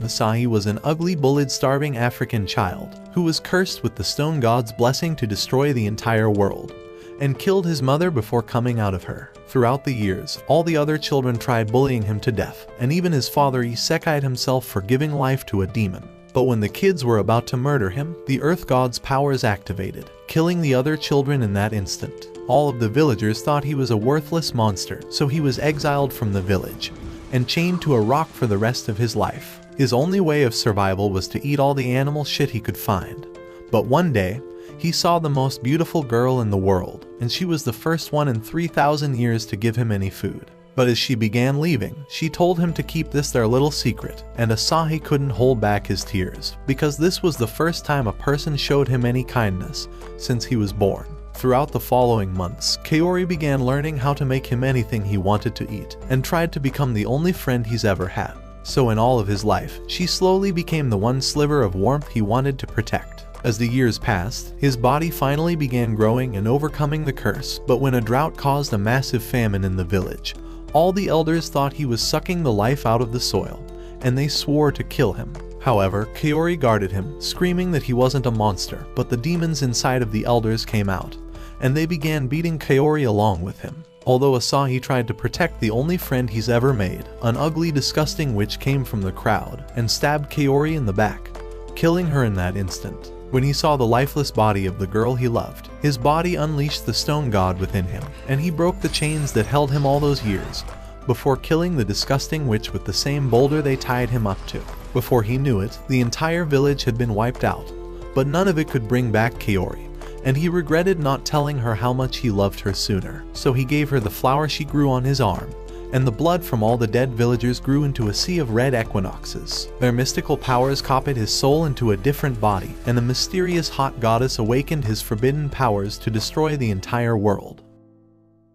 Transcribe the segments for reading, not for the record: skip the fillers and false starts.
Asahi was an ugly, bullied, starving African child who was cursed with the stone god's blessing to destroy the entire world, and killed his mother before coming out of her. Throughout the years, all the other children tried bullying him to death, and even his father isekai'd himself for giving life to a demon. But when the kids were about to murder him, the earth god's powers activated, killing the other children in that instant. All of the villagers thought he was a worthless monster, so he was exiled from the village and chained to a rock for the rest of his life. His only way of survival was to eat all the animal shit he could find. But one day, he saw the most beautiful girl in the world, and she was the first one in 3,000 years to give him any food. But as she began leaving, she told him to keep this their little secret, and Asahi couldn't hold back his tears, because this was the first time a person showed him any kindness since he was born. Throughout the following months, Kaori began learning how to make him anything he wanted to eat, and tried to become the only friend he's ever had. So in all of his life, she slowly became the one sliver of warmth he wanted to protect. As the years passed, his body finally began growing and overcoming the curse, but when a drought caused a massive famine in the village, all the elders thought he was sucking the life out of the soil, and they swore to kill him. However, Kaori guarded him, screaming that he wasn't a monster, but the demons inside of the elders came out, and they began beating Kaori along with him. Although Asahi tried to protect the only friend he's ever made, an ugly, disgusting witch came from the crowd and stabbed Kaori in the back, killing her in that instant. When he saw the lifeless body of the girl he loved, his body unleashed the stone god within him, and he broke the chains that held him all those years, before killing the disgusting witch with the same boulder they tied him up to. Before he knew it, the entire village had been wiped out, but none of it could bring back Kaori, and he regretted not telling her how much he loved her sooner. So he gave her the flower she grew on his arm, and the blood from all the dead villagers grew into a sea of red equinoxes. Their mystical powers copied his soul into a different body, and a mysterious hot goddess awakened his forbidden powers to destroy the entire world.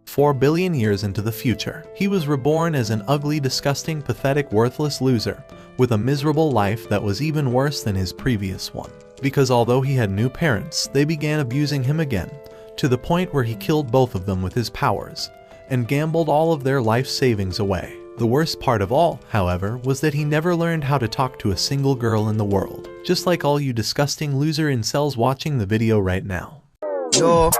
4 billion years into the future, he was reborn as an ugly, disgusting, pathetic, worthless loser, with a miserable life that was even worse than his previous one. Because although he had new parents, they began abusing him again, to the point where he killed both of them with his powers, and gambled all of their life savings away. The worst part of all, however, was that he never learned how to talk to a single girl in the world, just like all you disgusting loser incels watching the video right now. Yo,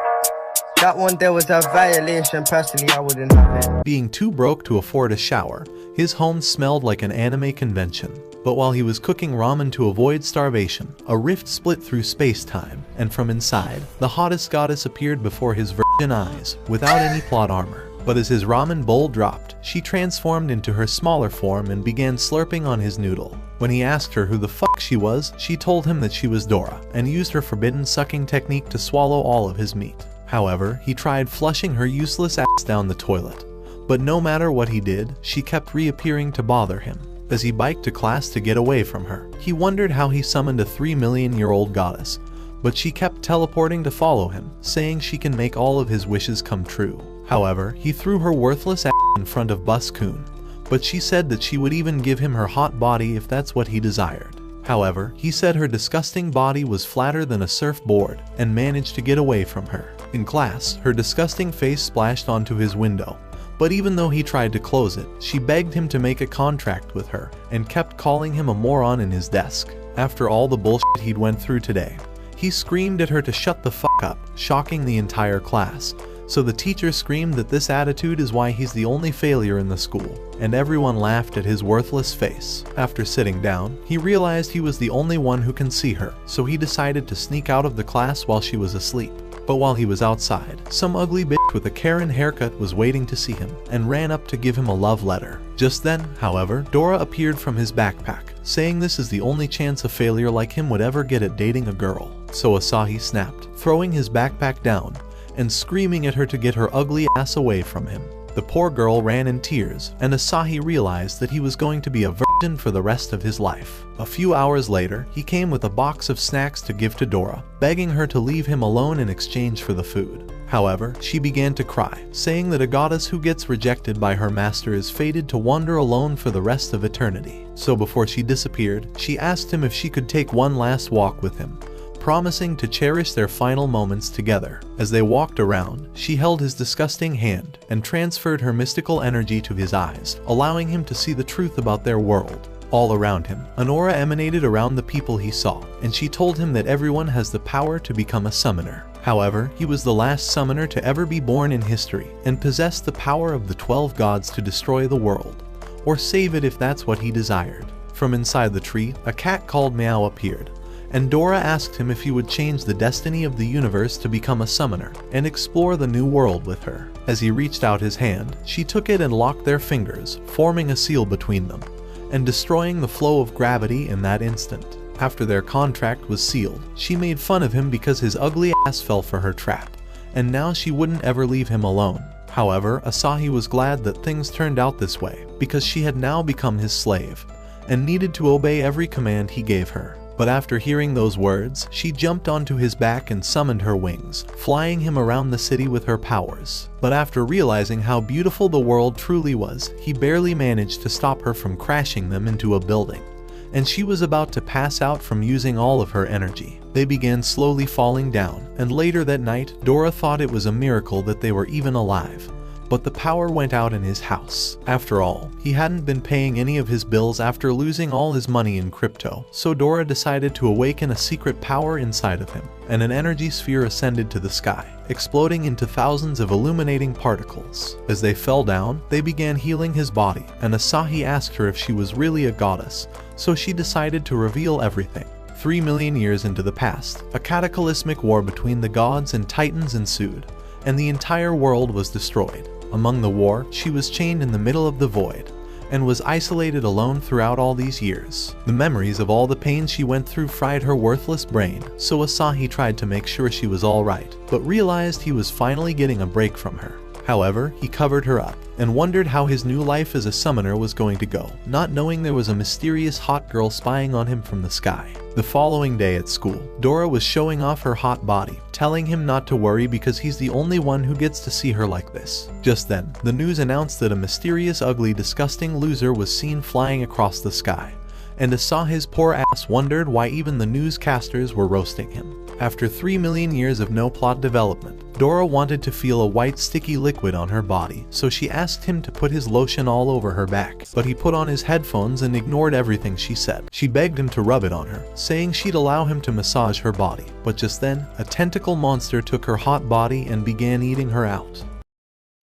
that one there was a violation. Personally, I wouldn't have it. Being too broke to afford a shower, his home smelled like an anime convention. But while he was cooking ramen to avoid starvation, a rift split through space-time, and from inside, the hottest goddess appeared before his virgin eyes, without any plot armor. But as his ramen bowl dropped, she transformed into her smaller form and began slurping on his noodle. When he asked her who the fuck she was, she told him that she was Dora, and used her forbidden sucking technique to swallow all of his meat. However, he tried flushing her useless ass down the toilet, but no matter what he did, she kept reappearing to bother him. As he biked to class to get away from her, he wondered how he summoned a 3-million-year-old goddess, but she kept teleporting to follow him, saying she can make all of his wishes come true. However, he threw her worthless ass in front of Bus-kun, but she said that she would even give him her hot body if that's what he desired. However, he said her disgusting body was flatter than a surfboard, and managed to get away from her. In class, her disgusting face splashed onto his window, but even though he tried to close it, she begged him to make a contract with her, and kept calling him a moron in his desk. After all the bullshit he'd went through today, he screamed at her to shut the fuck up, shocking the entire class. So the teacher screamed that this attitude is why he's the only failure in the school, and everyone laughed at his worthless face. After sitting down, he realized he was the only one who can see her, so he decided to sneak out of the class while she was asleep. But while he was outside, some ugly bitch with a Karen haircut was waiting to see him, and ran up to give him a love letter. Just then, however, Dora appeared from his backpack, saying this is the only chance a failure like him would ever get at dating a girl. So Asahi snapped, throwing his backpack down, and screaming at her to get her ugly ass away from him. The poor girl ran in tears, and Asahi realized that he was going to be a virgin for the rest of his life. A few hours later, he came with a box of snacks to give to Dora, begging her to leave him alone in exchange for the food. However, she began to cry, saying that a goddess who gets rejected by her master is fated to wander alone for the rest of eternity. So before she disappeared, she asked him if she could take one last walk with him, promising to cherish their final moments together. As they walked around, she held his disgusting hand and transferred her mystical energy to his eyes, allowing him to see the truth about their world. All around him, an aura emanated around the people he saw, and she told him that everyone has the power to become a summoner. However, he was the last summoner to ever be born in history, and possessed the power of the 12 gods to destroy the world, or save it if that's what he desired. From inside the tree, a cat called Meow appeared, and Dora asked him if he would change the destiny of the universe to become a summoner, and explore the new world with her. As he reached out his hand, she took it and locked their fingers, forming a seal between them, and destroying the flow of gravity in that instant. After their contract was sealed, she made fun of him because his ugly ass fell for her trap, and now she wouldn't ever leave him alone. However, Asahi was glad that things turned out this way, because she had now become his slave, and needed to obey every command he gave her. But after hearing those words, she jumped onto his back and summoned her wings, flying him around the city with her powers. But after realizing how beautiful the world truly was, he barely managed to stop her from crashing them into a building, and she was about to pass out from using all of her energy. They began slowly falling down, and later that night, Dora thought it was a miracle that they were even alive. But the power went out in his house. After all, he hadn't been paying any of his bills after losing all his money in crypto, so Dora decided to awaken a secret power inside of him, and an energy sphere ascended to the sky, exploding into thousands of illuminating particles. As they fell down, they began healing his body, and Asahi asked her if she was really a goddess, so she decided to reveal everything. 3 million years into the past, a cataclysmic war between the gods and titans ensued, and the entire world was destroyed. Among the war, she was chained in the middle of the void, and was isolated alone throughout all these years. The memories of all the pain she went through fried her worthless brain, so Asahi tried to make sure she was alright, but realized he was finally getting a break from her. However, he covered her up, and wondered how his new life as a summoner was going to go, not knowing there was a mysterious hot girl spying on him from the sky. The following day at school, Dora was showing off her hot body, telling him not to worry because he's the only one who gets to see her like this. Just then, the news announced that a mysterious, ugly, disgusting loser was seen flying across the sky, and Asahi's poor ass wondered why even the newscasters were roasting him. After 3 million years of no plot development, Dora wanted to feel a white sticky liquid on her body, so she asked him to put his lotion all over her back, but he put on his headphones and ignored everything she said. She begged him to rub it on her, saying she'd allow him to massage her body, but just then, a tentacle monster took her hot body and began eating her out.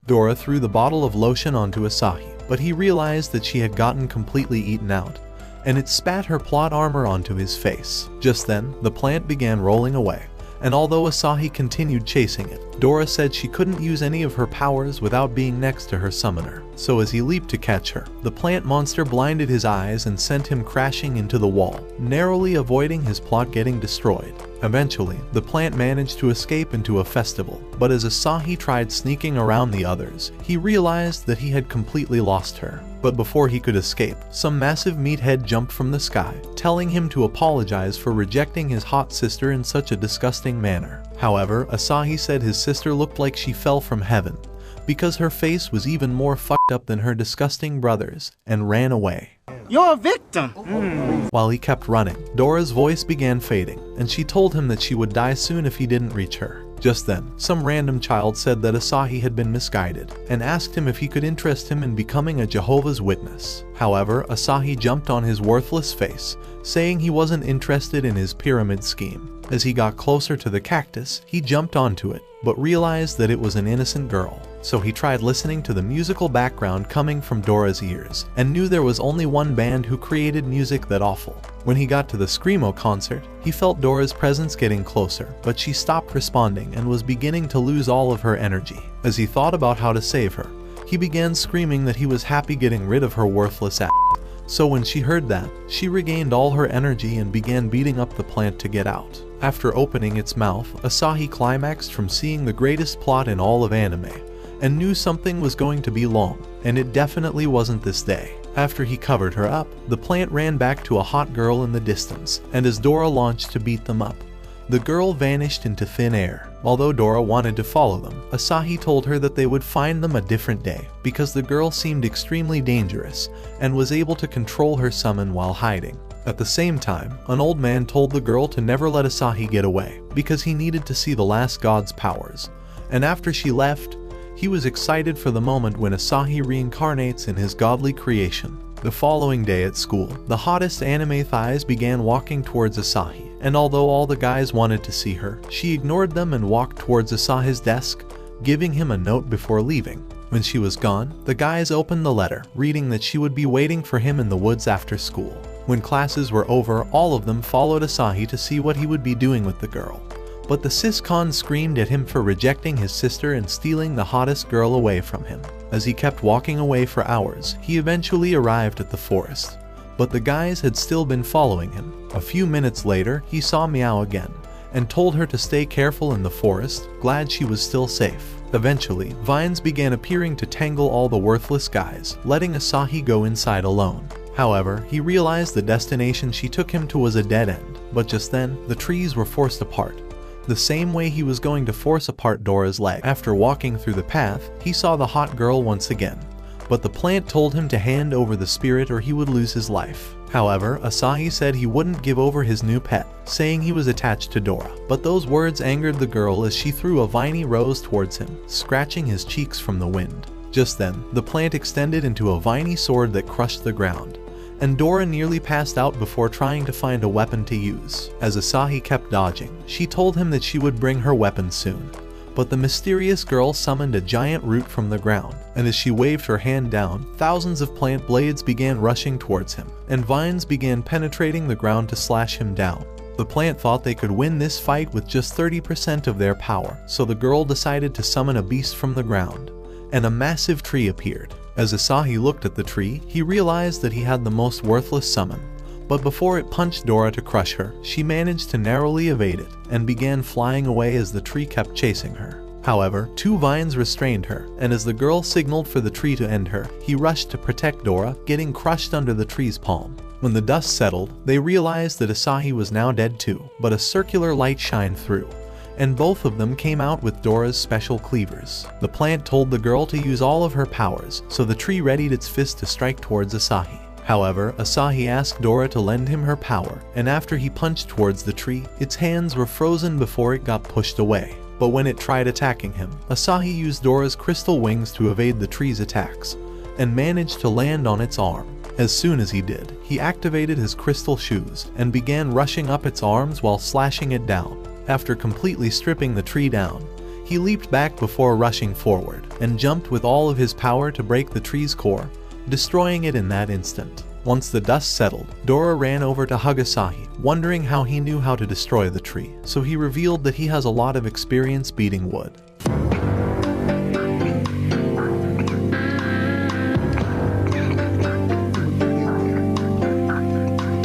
Dora threw the bottle of lotion onto Asahi, but he realized that she had gotten completely eaten out, and it spat her plot armor onto his face. Just then, the plant began rolling away, and although Asahi continued chasing it, Dora said she couldn't use any of her powers without being next to her summoner. So as he leaped to catch her, the plant monster blinded his eyes and sent him crashing into the wall, narrowly avoiding his plot getting destroyed. Eventually, the plant managed to escape into a festival, but as Asahi tried sneaking around the others, he realized that he had completely lost her. But before he could escape, some massive meathead jumped from the sky, telling him to apologize for rejecting his hot sister in such a disgusting manner. However, Asahi said his sister looked like she fell from heaven, because her face was even more fucked up than her disgusting brother's, and ran away. You're a victim! While he kept running, Dora's voice began fading, and she told him that she would die soon if he didn't reach her. Just then, some random child said that Asahi had been misguided, and asked him if he could interest him in becoming a Jehovah's Witness. However, Asahi jumped on his worthless face, saying he wasn't interested in his pyramid scheme. As he got closer to the cactus, he jumped onto it, but realized that it was an innocent girl. So he tried listening to the musical background coming from Dora's ears, and knew there was only one band who created music that awful. When he got to the Screamo concert, he felt Dora's presence getting closer, but she stopped responding and was beginning to lose all of her energy. As he thought about how to save her, he began screaming that he was happy getting rid of her worthless ass. So when she heard that, she regained all her energy and began beating up the plant to get out. After opening its mouth, Asahi climaxed from seeing the greatest plot in all of anime, and knew something was going to be long, and it definitely wasn't this day. After he covered her up, the plant ran back to a hot girl in the distance, and as Dora launched to beat them up, the girl vanished into thin air. Although Dora wanted to follow them, Asahi told her that they would find them a different day, because the girl seemed extremely dangerous, and was able to control her summon while hiding. At the same time, an old man told the girl to never let Asahi get away, because he needed to see the last god's powers, and after she left, he was excited for the moment when Asahi reincarnates in his godly creation. The following day at school, the hottest anime thighs began walking towards Asahi, and although all the guys wanted to see her, she ignored them and walked towards Asahi's desk, giving him a note before leaving. When she was gone, the guys opened the letter, reading that she would be waiting for him in the woods after school. When classes were over, all of them followed Asahi to see what he would be doing with the girl. But the sis-con screamed at him for rejecting his sister and stealing the hottest girl away from him. As he kept walking away for hours, he eventually arrived at the forest. But the guys had still been following him. A few minutes later, he saw Meow again, and told her to stay careful in the forest, glad she was still safe. Eventually, vines began appearing to tangle all the worthless guys, letting Asahi go inside alone. However, he realized the destination she took him to was a dead end, but just then, the trees were forced apart. The same way he was going to force apart Dora's leg. After walking through the path, he saw the hot girl once again, but the plant told him to hand over the spirit or he would lose his life. However, Asahi said he wouldn't give over his new pet, saying he was attached to Dora. But those words angered the girl as she threw a viney rose towards him, scratching his cheeks from the wind. Just then, the plant extended into a viney sword that crushed the ground, and Dora nearly passed out before trying to find a weapon to use. As Asahi kept dodging, she told him that she would bring her weapon soon. But the mysterious girl summoned a giant root from the ground, and as she waved her hand down, thousands of plant blades began rushing towards him, and vines began penetrating the ground to slash him down. The plant thought they could win this fight with just 30% of their power, so the girl decided to summon a beast from the ground, and a massive tree appeared. As Asahi looked at the tree, he realized that he had the most worthless summon. But before it punched Dora to crush her, she managed to narrowly evade it, and began flying away as the tree kept chasing her. However, two vines restrained her, and as the girl signaled for the tree to end her, he rushed to protect Dora, getting crushed under the tree's palm. When the dust settled, they realized that Asahi was now dead too, but a circular light shined through, and both of them came out with Dora's special cleavers. The plant told the girl to use all of her powers, so the tree readied its fist to strike towards Asahi. However, Asahi asked Dora to lend him her power, and after he punched towards the tree, its hands were frozen before it got pushed away. But when it tried attacking him, Asahi used Dora's crystal wings to evade the tree's attacks, and managed to land on its arm. As soon as he did, he activated his crystal shoes, and began rushing up its arms while slashing it down. After completely stripping the tree down, he leaped back before rushing forward, and jumped with all of his power to break the tree's core, destroying it in that instant. Once the dust settled, Dora ran over to hug Asahi, wondering how he knew how to destroy the tree, so he revealed that he has a lot of experience beating wood.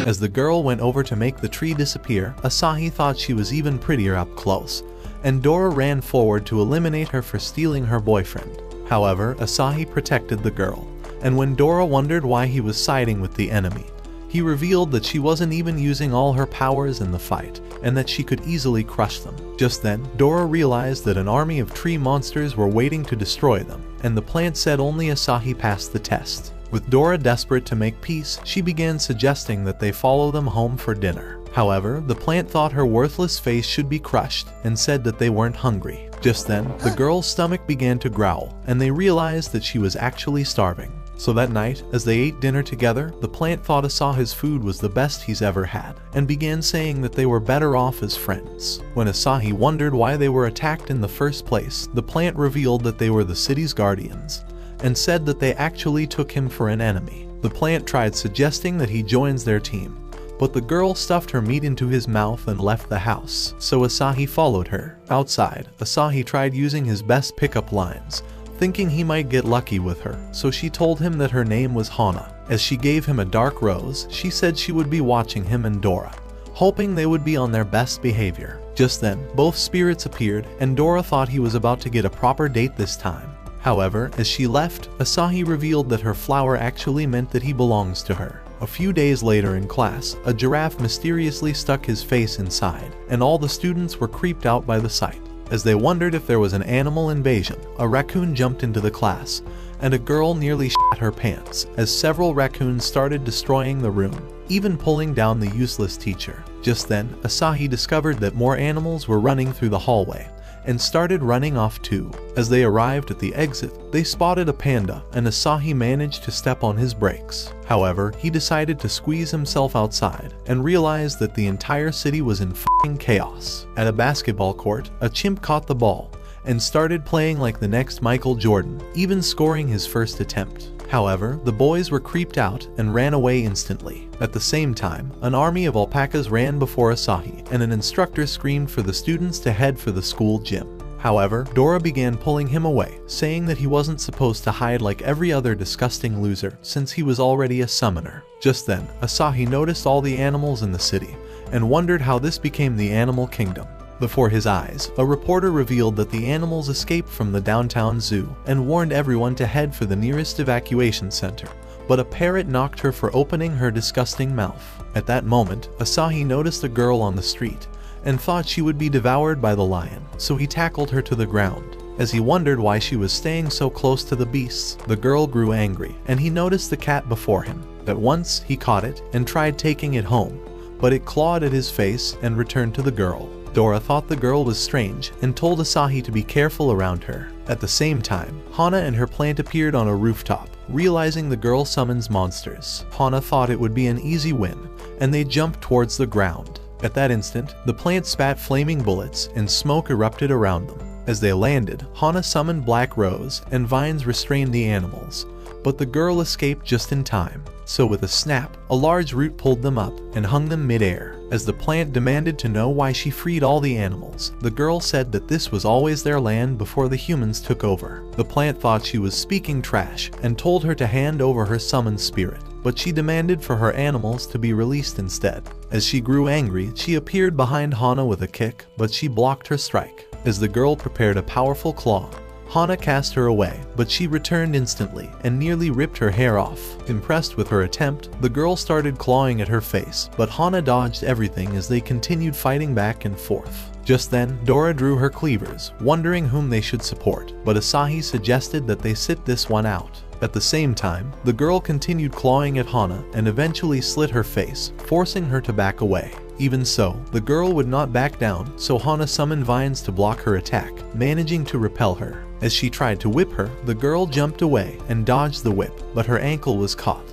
As the girl went over to make the tree disappear, Asahi thought she was even prettier up close, and Dora ran forward to eliminate her for stealing her boyfriend. However, Asahi protected the girl, and when Dora wondered why he was siding with the enemy, he revealed that she wasn't even using all her powers in the fight, and that she could easily crush them. Just then, Dora realized that an army of tree monsters were waiting to destroy them, and the plant said only Asahi passed the test. With Dora desperate to make peace, she began suggesting that they follow them home for dinner. However, the plant thought her worthless face should be crushed, and said that they weren't hungry. Just then, the girl's stomach began to growl, and they realized that she was actually starving. So that night, as they ate dinner together, the plant thought Asahi's food was the best he's ever had, and began saying that they were better off as friends. When Asahi wondered why they were attacked in the first place, the plant revealed that they were the city's guardians, and said that they actually took him for an enemy. The plant tried suggesting that he joins their team, but the girl stuffed her meat into his mouth and left the house, so Asahi followed her. Outside, Asahi tried using his best pickup lines, thinking he might get lucky with her, so she told him that her name was Hana. As she gave him a dark rose, she said she would be watching him and Dora, hoping they would be on their best behavior. Just then, both spirits appeared, and Dora thought he was about to get a proper date this time. However, as she left, Asahi revealed that her flower actually meant that he belongs to her. A few days later in class, a giraffe mysteriously stuck his face inside, and all the students were creeped out by the sight. As they wondered if there was an animal invasion, a raccoon jumped into the class, and a girl nearly shat her pants as several raccoons started destroying the room, even pulling down the useless teacher. Just then, Asahi discovered that more animals were running through the hallway, and started running off too. As they arrived at the exit, they spotted a panda, and Asahi managed to step on his brakes. However, he decided to squeeze himself outside and realized that the entire city was in f***ing chaos. At a basketball court, a chimp caught the ball and started playing like the next Michael Jordan, even scoring his first attempt. However, the boys were creeped out and ran away instantly. At the same time, an army of alpacas ran before Asahi, and an instructor screamed for the students to head for the school gym. However, Dora began pulling him away, saying that he wasn't supposed to hide like every other disgusting loser, since he was already a summoner. Just then, Asahi noticed all the animals in the city, and wondered how this became the animal kingdom. Before his eyes, a reporter revealed that the animals escaped from the downtown zoo and warned everyone to head for the nearest evacuation center, but a parrot knocked her for opening her disgusting mouth. At that moment, Asahi noticed a girl on the street and thought she would be devoured by the lion, so he tackled her to the ground. As he wondered why she was staying so close to the beasts, the girl grew angry, and he noticed the cat before him. At once, he caught it and tried taking it home, but it clawed at his face and returned to the girl. Dora thought the girl was strange and told Asahi to be careful around her. At the same time, Hana and her plant appeared on a rooftop, realizing the girl summons monsters. Hana thought it would be an easy win, and they jumped towards the ground. At that instant, the plant spat flaming bullets and smoke erupted around them. As they landed, Hana summoned Black Rose, and vines restrained the animals, but the girl escaped just in time. So with a snap, a large root pulled them up and hung them mid-air. As the plant demanded to know why she freed all the animals, the girl said that this was always their land before the humans took over. The plant thought she was speaking trash and told her to hand over her summoned spirit, but she demanded for her animals to be released instead. As she grew angry, she appeared behind Hana with a kick, but she blocked her strike. As the girl prepared a powerful claw, Hana cast her away, but she returned instantly and nearly ripped her hair off. Impressed with her attempt, the girl started clawing at her face, but Hana dodged everything as they continued fighting back and forth. Just then, Dora drew her cleavers, wondering whom they should support, but Asahi suggested that they sit this one out. At the same time, the girl continued clawing at Hana and eventually slit her face, forcing her to back away. Even so, the girl would not back down, so Hana summoned vines to block her attack, managing to repel her. As she tried to whip her, the girl jumped away and dodged the whip, but her ankle was caught,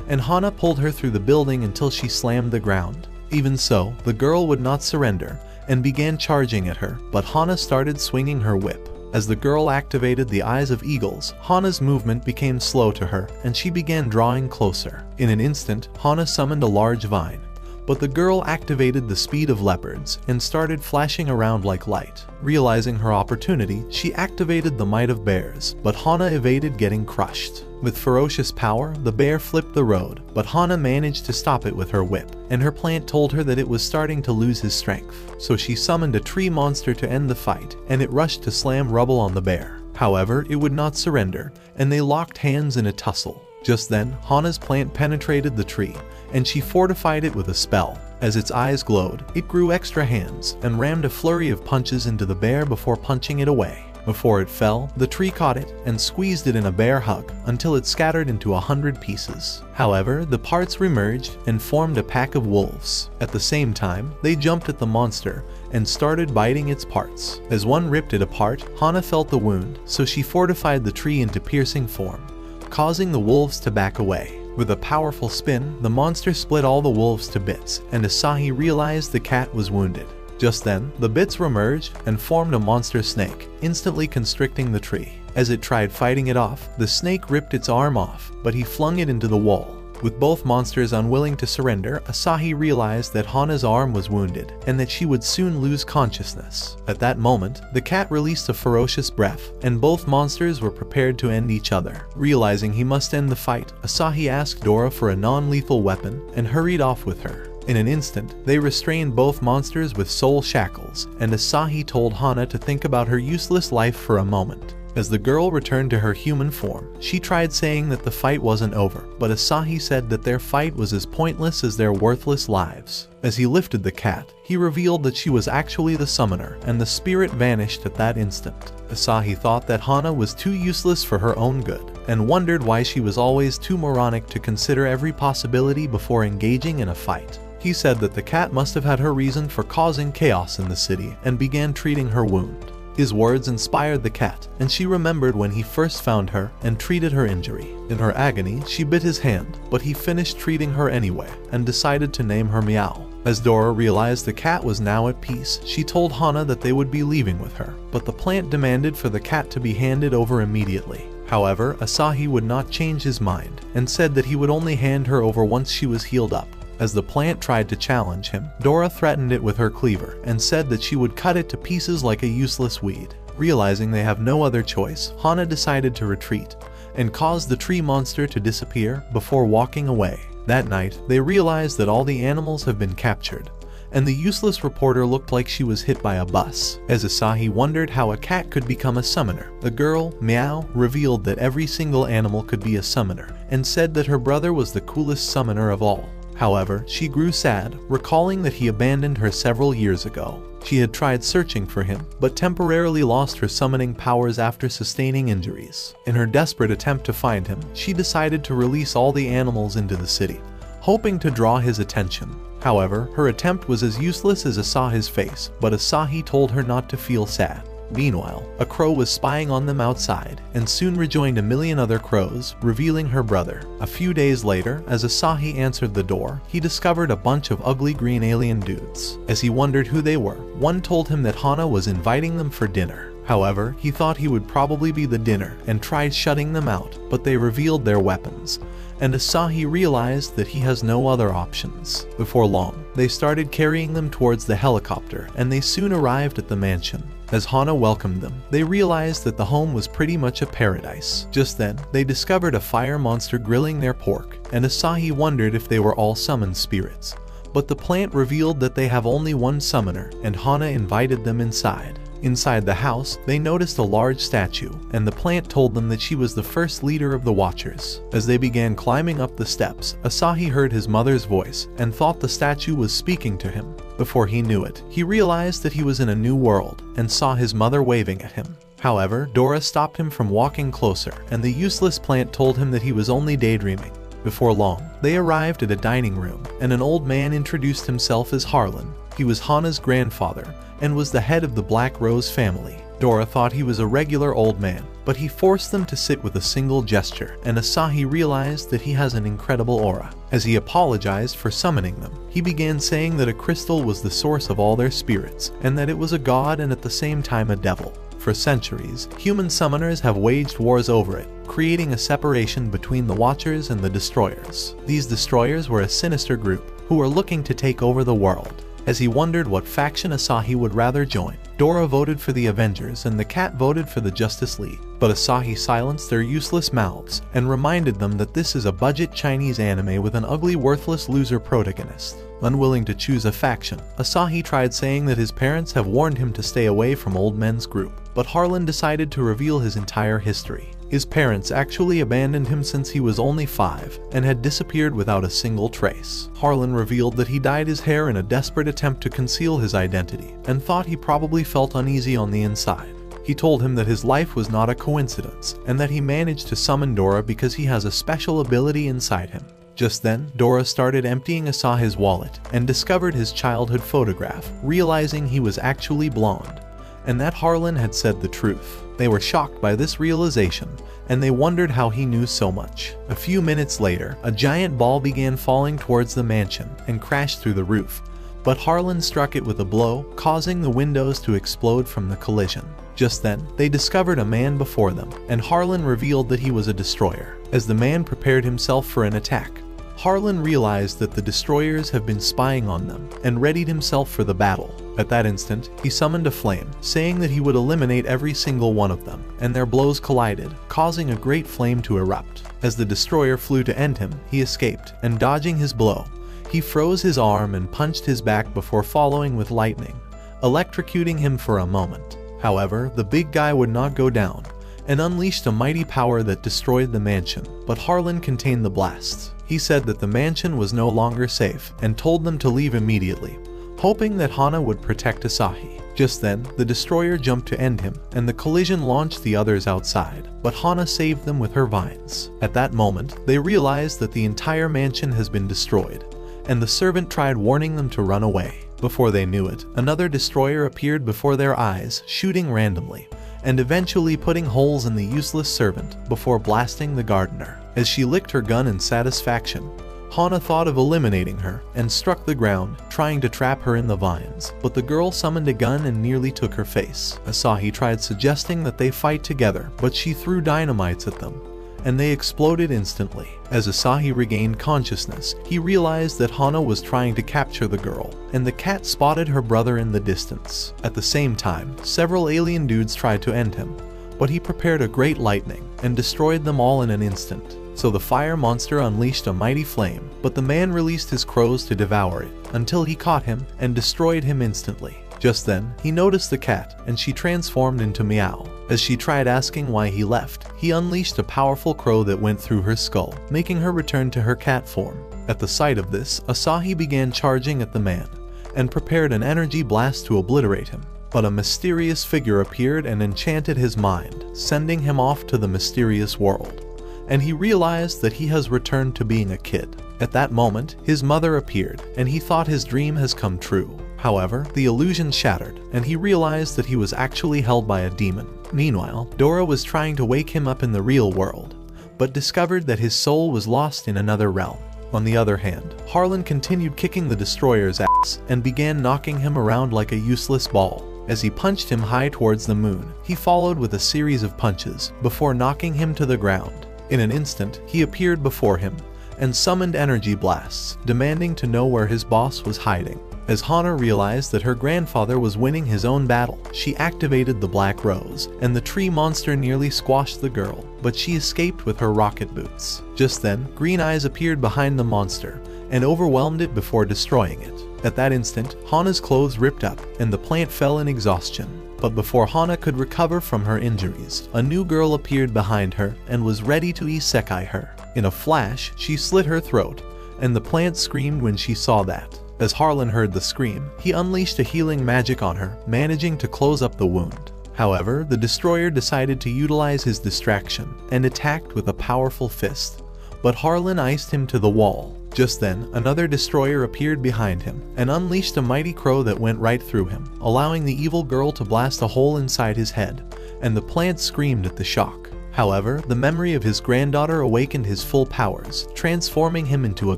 and Hana pulled her through the building until she slammed the ground. Even so, the girl would not surrender and began charging at her, but Hana started swinging her whip. As the girl activated the eyes of eagles, Hana's movement became slow to her, and she began drawing closer. In an instant, Hana summoned a large vine, but the girl activated the speed of leopards and started flashing around like light. Realizing her opportunity, she activated the might of bears, but Hana evaded getting crushed. With ferocious power, the bear flipped the road, but Hana managed to stop it with her whip, and her plant told her that it was starting to lose his strength. So she summoned a tree monster to end the fight, and it rushed to slam rubble on the bear. However, it would not surrender, and they locked hands in a tussle. Just then, Hana's plant penetrated the tree, and she fortified it with a spell. As its eyes glowed, it grew extra hands and rammed a flurry of punches into the bear before punching it away. Before it fell, the tree caught it and squeezed it in a bear hug until it scattered into 100 pieces. However, the parts remerged and formed a pack of wolves. At the same time, they jumped at the monster and started biting its parts. As one ripped it apart, Hana felt the wound, so she fortified the tree into piercing form, causing the wolves to back away. With a powerful spin, the monster split all the wolves to bits, and Asahi realized the cat was wounded. Just then, the bits remerged and formed a monster snake, instantly constricting the tree. As it tried fighting it off, the snake ripped its arm off, but he flung it into the wall. With both monsters unwilling to surrender, Asahi realized that Hana's arm was wounded and that she would soon lose consciousness. At that moment, the cat released a ferocious breath, and both monsters were prepared to end each other. Realizing he must end the fight, Asahi asked Dora for a non-lethal weapon and hurried off with her. In an instant, they restrained both monsters with soul shackles, and Asahi told Hana to think about her useless life for a moment. As the girl returned to her human form, she tried saying that the fight wasn't over, but Asahi said that their fight was as pointless as their worthless lives. As he lifted the cat, he revealed that she was actually the summoner, and the spirit vanished at that instant. Asahi thought that Hana was too useless for her own good, and wondered why she was always too moronic to consider every possibility before engaging in a fight. He said that the cat must have had her reason for causing chaos in the city and began treating her wound. His words inspired the cat, and she remembered when he first found her and treated her injury. In her agony, she bit his hand, but he finished treating her anyway and decided to name her Meow. As Dora realized the cat was now at peace, she told Hana that they would be leaving with her, but the plant demanded for the cat to be handed over immediately. However, Asahi would not change his mind and said that he would only hand her over once she was healed up. As the plant tried to challenge him, Dora threatened it with her cleaver and said that she would cut it to pieces like a useless weed. Realizing they have no other choice, Hana decided to retreat and caused the tree monster to disappear before walking away. That night, they realized that all the animals have been captured, and the useless reporter looked like she was hit by a bus. As Asahi wondered how a cat could become a summoner, the girl, Meow, revealed that every single animal could be a summoner and said that her brother was the coolest summoner of all. However, she grew sad, recalling that he abandoned her several years ago. She had tried searching for him, but temporarily lost her summoning powers after sustaining injuries. In her desperate attempt to find him, she decided to release all the animals into the city, hoping to draw his attention. However, her attempt was as useless as Asahi's face, but Asahi told her not to feel sad. Meanwhile, a crow was spying on them outside, and soon rejoined a million other crows, revealing her brother. A few days later, as Asahi answered the door, he discovered a bunch of ugly green alien dudes. As he wondered who they were, one told him that Hana was inviting them for dinner. However, he thought he would probably be the dinner and tried shutting them out, but they revealed their weapons, and Asahi realized that he has no other options. Before long, they started carrying them towards the helicopter, and they soon arrived at the mansion. As Hana welcomed them, they realized that the home was pretty much a paradise. Just then, they discovered a fire monster grilling their pork, and Asahi wondered if they were all summoned spirits. But the plant revealed that they have only one summoner, and Hana invited them inside. Inside the house, they noticed a large statue, and the plant told them that she was the first leader of the Watchers. As they began climbing up the steps, Asahi heard his mother's voice and thought the statue was speaking to him. Before he knew it, he realized that he was in a new world and saw his mother waving at him. However, Dora stopped him from walking closer, and the useless plant told him that he was only daydreaming. Before long, they arrived at a dining room, and an old man introduced himself as Harlan. He was Hana's grandfather and was the head of the Black Rose family. Dora thought he was a regular old man, but he forced them to sit with a single gesture, and Asahi realized that he has an incredible aura. As he apologized for summoning them, he began saying that a crystal was the source of all their spirits, and that it was a god and at the same time a devil. For centuries, human summoners have waged wars over it, creating a separation between the Watchers and the Destroyers. These Destroyers were a sinister group who were looking to take over the world. As he wondered what faction Asahi would rather join, Dora voted for the Avengers and the cat voted for the Justice League. But Asahi silenced their useless mouths and reminded them that this is a budget Chinese anime with an ugly, worthless loser protagonist. Unwilling to choose a faction, Asahi tried saying that his parents have warned him to stay away from old men's group, but Harlan decided to reveal his entire history. His parents actually abandoned him since he was only 5 and had disappeared without a single trace. Harlan revealed that he dyed his hair in a desperate attempt to conceal his identity and thought he probably felt uneasy on the inside. He told him that his life was not a coincidence and that he managed to summon Dora because he has a special ability inside him. Just then, Dora started emptying Asahi's wallet and discovered his childhood photograph, realizing he was actually blonde, and that Harlan had said the truth. They were shocked by this realization, and they wondered how he knew so much. A few minutes later, a giant ball began falling towards the mansion and crashed through the roof, but Harlan struck it with a blow, causing the windows to explode from the collision. Just then, they discovered a man before them, and Harlan revealed that he was a destroyer. As the man prepared himself for an attack, Harlan realized that the destroyers have been spying on them and readied himself for the battle. At that instant, he summoned a flame, saying that he would eliminate every single one of them, and their blows collided, causing a great flame to erupt. As the destroyer flew to end him, he escaped, and dodging his blow, he froze his arm and punched his back before following with lightning, electrocuting him for a moment. However, the big guy would not go down, and unleashed a mighty power that destroyed the mansion, but Harlan contained the blasts. He said that the mansion was no longer safe, and told them to leave immediately, hoping that Hana would protect Asahi. Just then, the destroyer jumped to end him, and the collision launched the others outside, but Hana saved them with her vines. At that moment, they realized that the entire mansion has been destroyed, and the servant tried warning them to run away. Before they knew it, another destroyer appeared before their eyes, shooting randomly, and eventually putting holes in the useless servant before blasting the gardener. As she licked her gun in satisfaction, Hana thought of eliminating her and struck the ground, trying to trap her in the vines, but the girl summoned a gun and nearly took her face. Asahi tried suggesting that they fight together, but she threw dynamites at them, and they exploded instantly. As Asahi regained consciousness, he realized that Hana was trying to capture the girl, and the cat spotted her brother in the distance. At the same time, several alien dudes tried to end him, but he prepared a great lightning and destroyed them all in an instant. So the fire monster unleashed a mighty flame, but the man released his crows to devour it until he caught him and destroyed him instantly. Just then, he noticed the cat, and she transformed into Meow. As she tried asking why he left, he unleashed a powerful crow that went through her skull, making her return to her cat form. At the sight of this, Asahi began charging at the man, and prepared an energy blast to obliterate him. But a mysterious figure appeared and enchanted his mind, sending him off to the mysterious world. And he realized that he has returned to being a kid. At that moment, his mother appeared, and he thought his dream has come true. However, the illusion shattered, and he realized that he was actually held by a demon. Meanwhile, Dora was trying to wake him up in the real world, but discovered that his soul was lost in another realm. On the other hand, Harlan continued kicking the destroyer's ass and began knocking him around like a useless ball. As he punched him high towards the moon, he followed with a series of punches before knocking him to the ground. In an instant, he appeared before him and summoned energy blasts, demanding to know where his boss was hiding. As Hana realized that her grandfather was winning his own battle, she activated the Black Rose, and the tree monster nearly squashed the girl, but she escaped with her rocket boots. Just then, green eyes appeared behind the monster and overwhelmed it before destroying it. At that instant, Hana's clothes ripped up, and the plant fell in exhaustion. But before Hana could recover from her injuries, a new girl appeared behind her and was ready to isekai her. In a flash, she slit her throat, and the plant screamed when she saw that. As Harlan heard the scream, he unleashed a healing magic on her, managing to close up the wound. However, the destroyer decided to utilize his distraction and attacked with a powerful fist, but Harlan iced him to the wall. Just then, another destroyer appeared behind him and unleashed a mighty crow that went right through him, allowing the evil girl to blast a hole inside his head, and the plant screamed at the shock. However, the memory of his granddaughter awakened his full powers, transforming him into a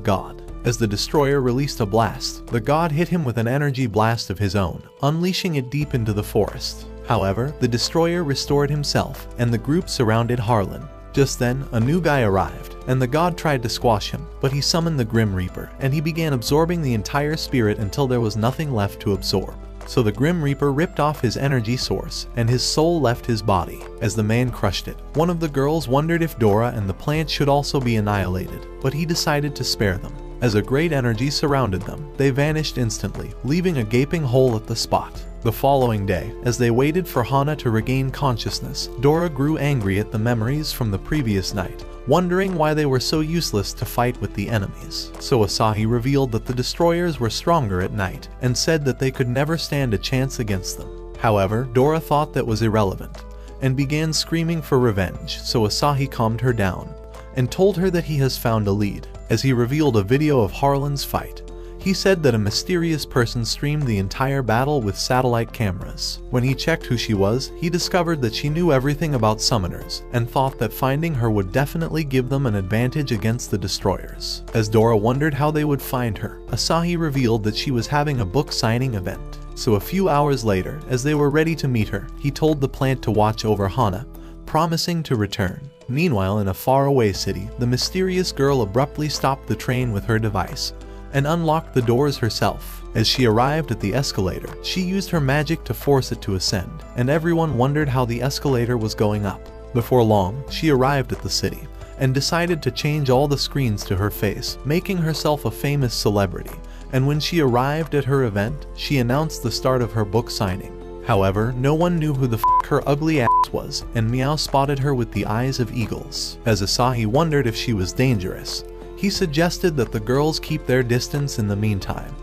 god. As the destroyer released a blast, the god hit him with an energy blast of his own, unleashing it deep into the forest. However, the destroyer restored himself, and the group surrounded Harlan. Just then, a new guy arrived, and the god tried to squash him, but he summoned the Grim Reaper, and he began absorbing the entire spirit until there was nothing left to absorb. So the Grim Reaper ripped off his energy source, and his soul left his body. As the man crushed it, one of the girls wondered if Dora and the plant should also be annihilated, but he decided to spare them. As a great energy surrounded them, they vanished instantly, leaving a gaping hole at the spot. The following day, as they waited for Hana to regain consciousness, Dora grew angry at the memories from the previous night, wondering why they were so useless to fight with the enemies. So Asahi revealed that the destroyers were stronger at night, and said that they could never stand a chance against them. However, Dora thought that was irrelevant, and began screaming for revenge, so Asahi calmed her down, and told her that he has found a lead. As he revealed a video of Harlan's fight, he said that a mysterious person streamed the entire battle with satellite cameras. When he checked who she was, he discovered that she knew everything about summoners, and thought that finding her would definitely give them an advantage against the destroyers. As Dora wondered how they would find her, Asahi revealed that she was having a book signing event. So a few hours later, as they were ready to meet her, he told the plant to watch over Hana, promising to return. Meanwhile, in a faraway city, the mysterious girl abruptly stopped the train with her device, and unlocked the doors herself. As she arrived at the escalator, she used her magic to force it to ascend, and everyone wondered how the escalator was going up. Before long, she arrived at the city, and decided to change all the screens to her face, making herself a famous celebrity. And when she arrived at her event, she announced the start of her book signing. However, no one knew who the her ugly ass was, and Meow spotted her with the eyes of eagles. As Asahi wondered if she was dangerous, he suggested that the girls keep their distance in the meantime,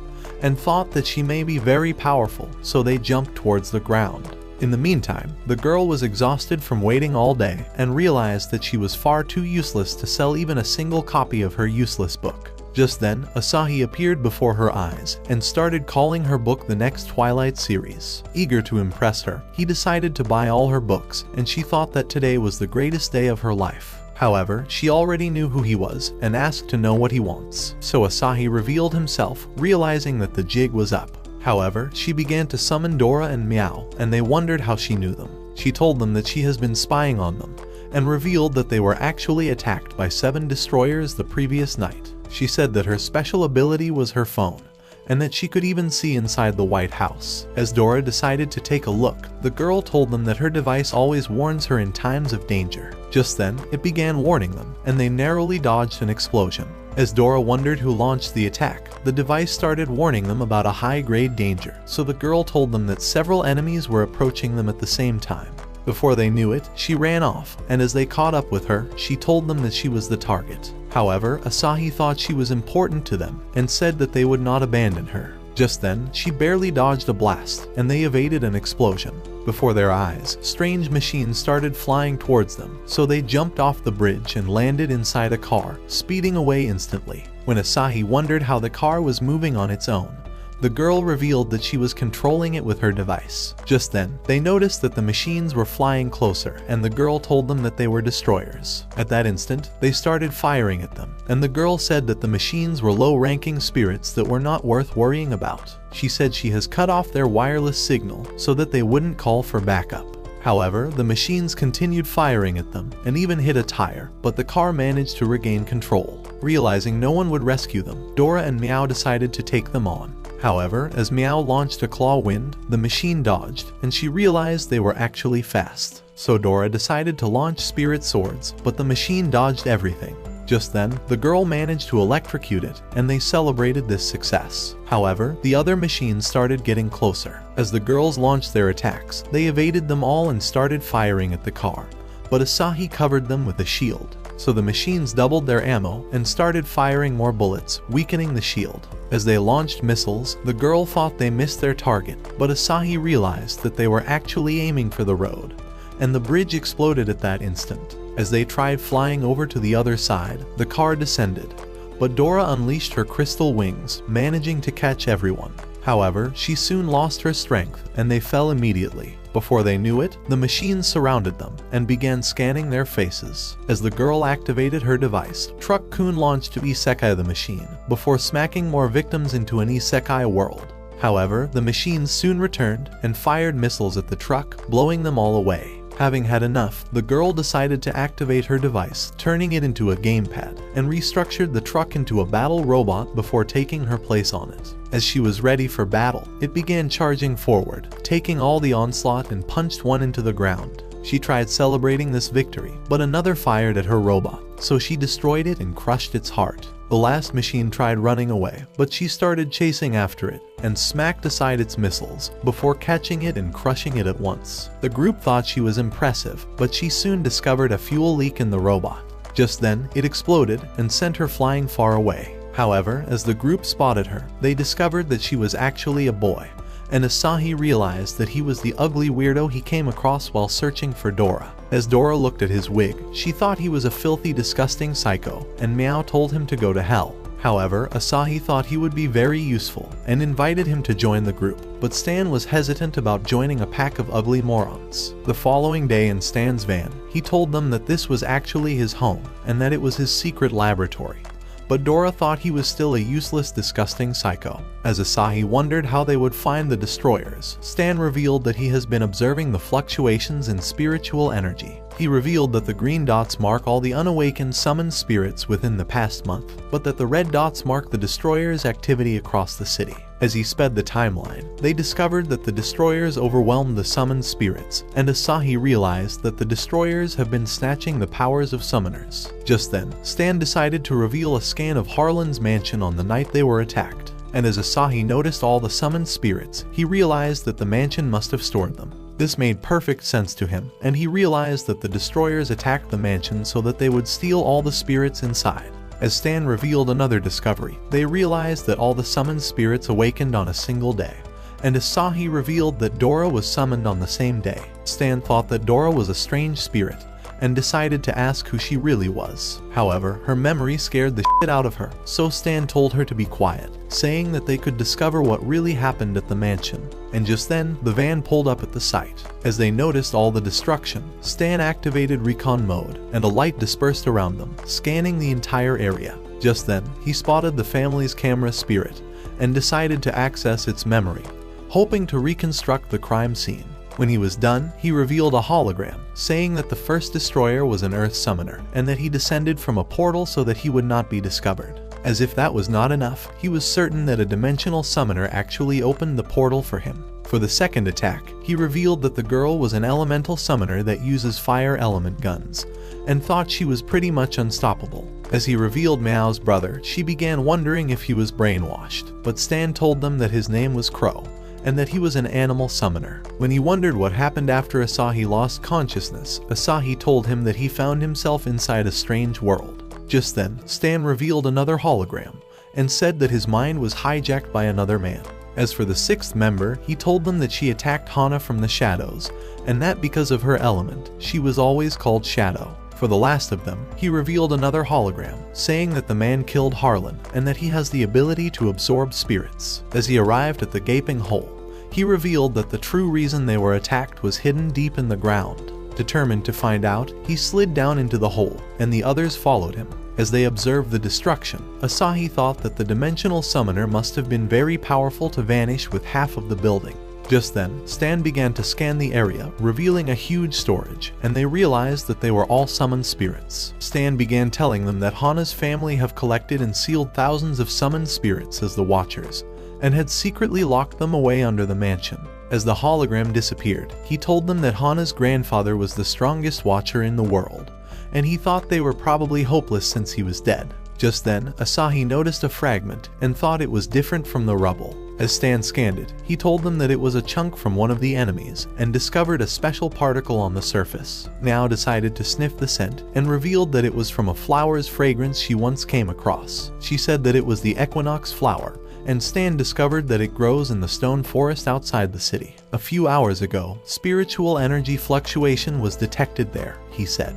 and thought that she may be very powerful, so they jumped towards the ground. In the meantime, the girl was exhausted from waiting all day, and realized that she was far too useless to sell even a single copy of her useless book. Just then, Asahi appeared before her eyes and started calling her book the next Twilight series. Eager to impress her, he decided to buy all her books, and she thought that today was the greatest day of her life. However, she already knew who he was and asked to know what he wants. So Asahi revealed himself, realizing that the jig was up. However, she began to summon Dora and Meow, and they wondered how she knew them. She told them that she has been spying on them, and revealed that they were actually attacked by 7 destroyers the previous night. She said that her special ability was her phone, and that she could even see inside the White House. As Dora decided to take a look, the girl told them that her device always warns her in times of danger. Just then, it began warning them, and they narrowly dodged an explosion. As Dora wondered who launched the attack, the device started warning them about a high-grade danger, so the girl told them that several enemies were approaching them at the same time. Before they knew it, she ran off, and as they caught up with her, she told them that she was the target. However, Asahi thought she was important to them, and said that they would not abandon her. Just then, she barely dodged a blast, and they evaded an explosion. Before their eyes, strange machines started flying towards them, so they jumped off the bridge and landed inside a car, speeding away instantly. When Asahi wondered how the car was moving on its own, the girl revealed that she was controlling it with her device. Just then, they noticed that the machines were flying closer, and the girl told them that they were destroyers. At that instant, they started firing at them, and the girl said that the machines were low-ranking spirits that were not worth worrying about. She said she has cut off their wireless signal so that they wouldn't call for backup. However, the machines continued firing at them, and even hit a tire, but the car managed to regain control. Realizing no one would rescue them, Dora and Meow decided to take them on. However, as Meow launched a claw wind, the machine dodged, and she realized they were actually fast. So Dora decided to launch spirit swords, but the machine dodged everything. Just then, the girl managed to electrocute it, and they celebrated this success. However, the other machines started getting closer. As the girls launched their attacks, they evaded them all and started firing at the car, but Asahi covered them with a shield. So the machines doubled their ammo and started firing more bullets, weakening the shield. As they launched missiles, the girl thought they missed their target, but Asahi realized that they were actually aiming for the road, and the bridge exploded at that instant. As they tried flying over to the other side, the car descended, but Dora unleashed her crystal wings, managing to catch everyone. However, she soon lost her strength, and they fell immediately. Before they knew it, the machines surrounded them and began scanning their faces. As the girl activated her device, Truck-kun launched to Isekai the machine, before smacking more victims into an Isekai world. However, the machines soon returned and fired missiles at the truck, blowing them all away. Having had enough, the girl decided to activate her device, turning it into a gamepad, and restructured the truck into a battle robot before taking her place on it. As she was ready for battle, it began charging forward, taking all the onslaught and punched one into the ground. She tried celebrating this victory, but another fired at her robot, so she destroyed it and crushed its heart. The last machine tried running away, but she started chasing after it and smacked aside its missiles before catching it and crushing it at once. The group thought she was impressive, but she soon discovered a fuel leak in the robot. Just then, it exploded and sent her flying far away. However, as the group spotted her, they discovered that she was actually a boy, and Asahi realized that he was the ugly weirdo he came across while searching for Dora. As Dora looked at his wig, she thought he was a filthy, disgusting psycho, and Meow told him to go to hell. However, Asahi thought he would be very useful and invited him to join the group, but Stan was hesitant about joining a pack of ugly morons. The following day in Stan's van, he told them that this was actually his home and that it was his secret laboratory. But Dora thought he was still a useless, disgusting psycho. As Asahi wondered how they would find the destroyers, Stan revealed that he has been observing the fluctuations in spiritual energy. He revealed that the green dots mark all the unawakened summoned spirits within the past month, but that the red dots mark the destroyers' activity across the city. As he sped the timeline, they discovered that the destroyers overwhelmed the summoned spirits, and Asahi realized that the destroyers have been snatching the powers of summoners. Just then, Stan decided to reveal a scan of Harlan's mansion on the night they were attacked, and as Asahi noticed all the summoned spirits, he realized that the mansion must have stored them. This made perfect sense to him, and he realized that the destroyers attacked the mansion so that they would steal all the spirits inside. As Stan revealed another discovery, they realized that all the summoned spirits awakened on a single day, and Asahi revealed that Dora was summoned on the same day. Stan thought that Dora was a strange spirit, and decided to ask who she really was. However, her memory scared the shit out of her, so Stan told her to be quiet, saying that they could discover what really happened at the mansion. And just then, the van pulled up at the site. As they noticed all the destruction, Stan activated recon mode, and a light dispersed around them, scanning the entire area. Just then, he spotted the family's camera spirit, and decided to access its memory, hoping to reconstruct the crime scene. When he was done, he revealed a hologram, saying that the first destroyer was an Earth summoner, and that he descended from a portal so that he would not be discovered. As if that was not enough, he was certain that a dimensional summoner actually opened the portal for him. For the second attack, he revealed that the girl was an elemental summoner that uses fire element guns, and thought she was pretty much unstoppable. As he revealed Meow's brother, she began wondering if he was brainwashed, but Stan told them that his name was Crow, and that he was an animal summoner. When he wondered what happened after Asahi lost consciousness, Asahi told him that he found himself inside a strange world. Just then, Stan revealed another hologram, and said that his mind was hijacked by another man. As for the sixth member, he told them that she attacked Hana from the shadows, and that because of her element, she was always called Shadow. For the last of them, he revealed another hologram, saying that the man killed Harlan, and that he has the ability to absorb spirits. As he arrived at the gaping hole, he revealed that the true reason they were attacked was hidden deep in the ground. Determined to find out, he slid down into the hole, and the others followed him. As they observed the destruction, Asahi thought that the dimensional summoner must have been very powerful to vanish with half of the building. Just then, Stan began to scan the area, revealing a huge storage, and they realized that they were all summoned spirits. Stan began telling them that Hana's family have collected and sealed thousands of summoned spirits as the Watchers, and had secretly locked them away under the mansion. As the hologram disappeared, he told them that Hana's grandfather was the strongest Watcher in the world, and he thought they were probably hopeless since he was dead. Just then, Asahi noticed a fragment and thought it was different from the rubble. As Stan scanned it, he told them that it was a chunk from one of the enemies and discovered a special particle on the surface. Meow decided to sniff the scent and revealed that it was from a flower's fragrance she once came across. She said that it was the equinox flower, and Stan discovered that it grows in the stone forest outside the city. A few hours ago, spiritual energy fluctuation was detected there, he said,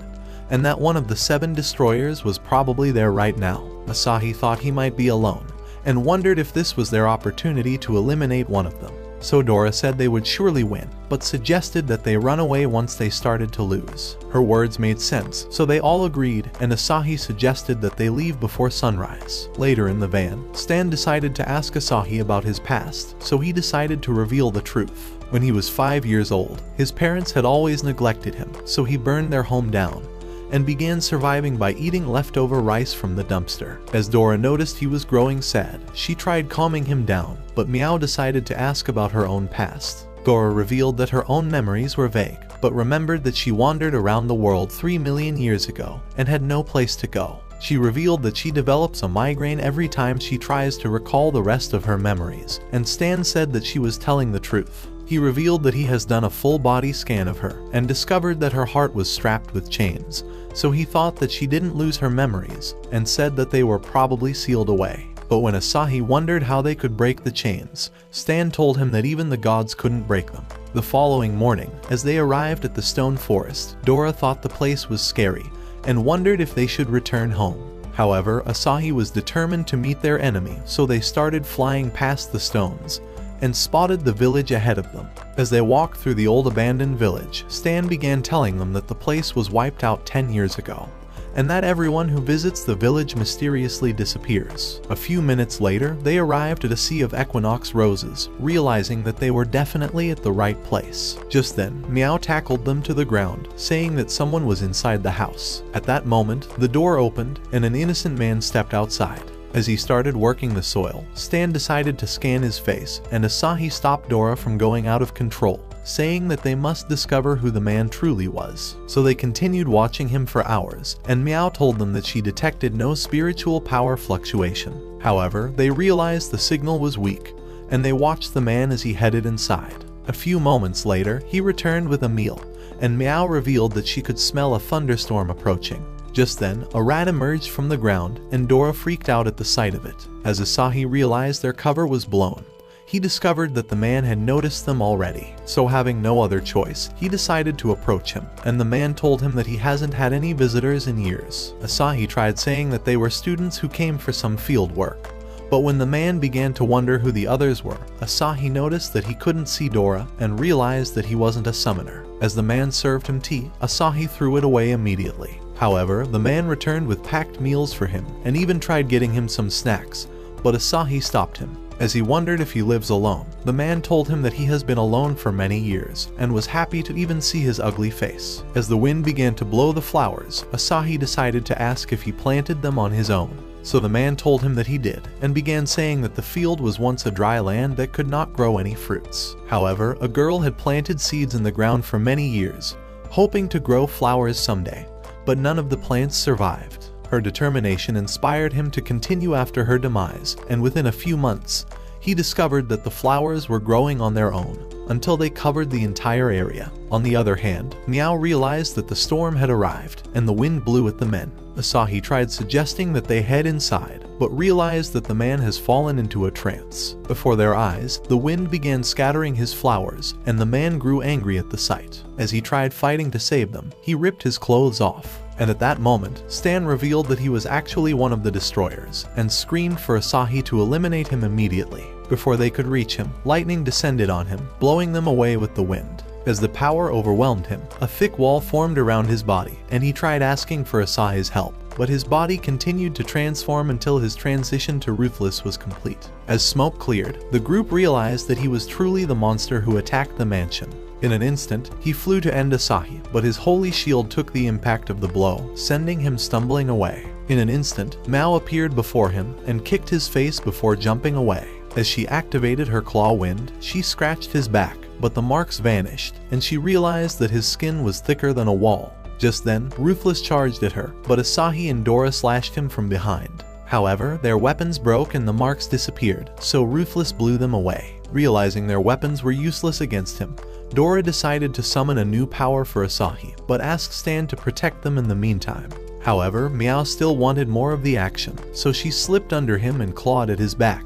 and that one of the 7 destroyers was probably there right now. Asahi thought he might be alone, and wondered if this was their opportunity to eliminate one of them. So Dora said they would surely win, but suggested that they run away once they started to lose. Her words made sense, so they all agreed, and Asahi suggested that they leave before sunrise. Later in the van, Stan decided to ask Asahi about his past, so he decided to reveal the truth. When he was 5 years old, his parents had always neglected him, so he burned their home down, and began surviving by eating leftover rice from the dumpster. As Dora noticed he was growing sad, she tried calming him down, but Meow decided to ask about her own past. Dora revealed that her own memories were vague, but remembered that she wandered around the world 3 million years ago and had no place to go. She revealed that she develops a migraine every time she tries to recall the rest of her memories, and Stan said that she was telling the truth. He revealed that he has done a full body scan of her and discovered that her heart was strapped with chains, so he thought that she didn't lose her memories and said that they were probably sealed away. But when Asahi wondered how they could break the chains, Stan told him that even the gods couldn't break them. The following morning, as they arrived at the stone forest, Dora thought the place was scary and wondered if they should return home. However, Asahi was determined to meet their enemy, so they started flying past the stones and spotted the village ahead of them. As they walked through the old abandoned village, Stan began telling them that the place was wiped out 10 years ago, and that everyone who visits the village mysteriously disappears. A few minutes later, they arrived at a sea of equinox roses, realizing that they were definitely at the right place. Just then, Meow tackled them to the ground, saying that someone was inside the house. At that moment, the door opened, and an innocent man stepped outside. As he started working the soil, Stan decided to scan his face, and Asahi stopped Dora from going out of control, saying that they must discover who the man truly was. So they continued watching him for hours, and Meow told them that she detected no spiritual power fluctuation. However, they realized the signal was weak, and they watched the man as he headed inside. A few moments later, he returned with a meal, and Meow revealed that she could smell a thunderstorm approaching. Just then, a rat emerged from the ground, and Dora freaked out at the sight of it. As Asahi realized their cover was blown, he discovered that the man had noticed them already. So having no other choice, he decided to approach him, and the man told him that he hasn't had any visitors in years. Asahi tried saying that they were students who came for some field work. But when the man began to wonder who the others were, Asahi noticed that he couldn't see Dora and realized that he wasn't a summoner. As the man served him tea, Asahi threw it away immediately. However, the man returned with packed meals for him and even tried getting him some snacks, but Asahi stopped him. As he wondered if he lives alone, the man told him that he has been alone for many years and was happy to even see his ugly face. As the wind began to blow the flowers, Asahi decided to ask if he planted them on his own. So the man told him that he did, and began saying that the field was once a dry land that could not grow any fruits. However, a girl had planted seeds in the ground for many years, hoping to grow flowers someday, but none of the plants survived. Her determination inspired him to continue after her demise, and within a few months, he discovered that the flowers were growing on their own, until they covered the entire area. On the other hand, Meow realized that the storm had arrived, and the wind blew at the men. Asahi tried suggesting that they head inside, but realized that the man has fallen into a trance. Before their eyes, the wind began scattering his flowers, and the man grew angry at the sight. As he tried fighting to save them, he ripped his clothes off. And at that moment, Stan revealed that he was actually one of the destroyers, and screamed for Asahi to eliminate him immediately. Before they could reach him, lightning descended on him, blowing them away with the wind. As the power overwhelmed him, a thick wall formed around his body, and he tried asking for Asahi's help, but his body continued to transform until his transition to Ruthless was complete. As smoke cleared, the group realized that he was truly the monster who attacked the mansion. In an instant, he flew to end Asahi, but his holy shield took the impact of the blow, sending him stumbling away. In an instant, Mao appeared before him and kicked his face before jumping away. As she activated her claw wind, she scratched his back, but the marks vanished, and she realized that his skin was thicker than a wall. Just then, Ruthless charged at her, but Asahi and Dora slashed him from behind. However, their weapons broke and the marks disappeared, so Ruthless blew them away. Realizing their weapons were useless against him, Dora decided to summon a new power for Asahi, but asked Stan to protect them in the meantime. However, Meow still wanted more of the action, so she slipped under him and clawed at his back,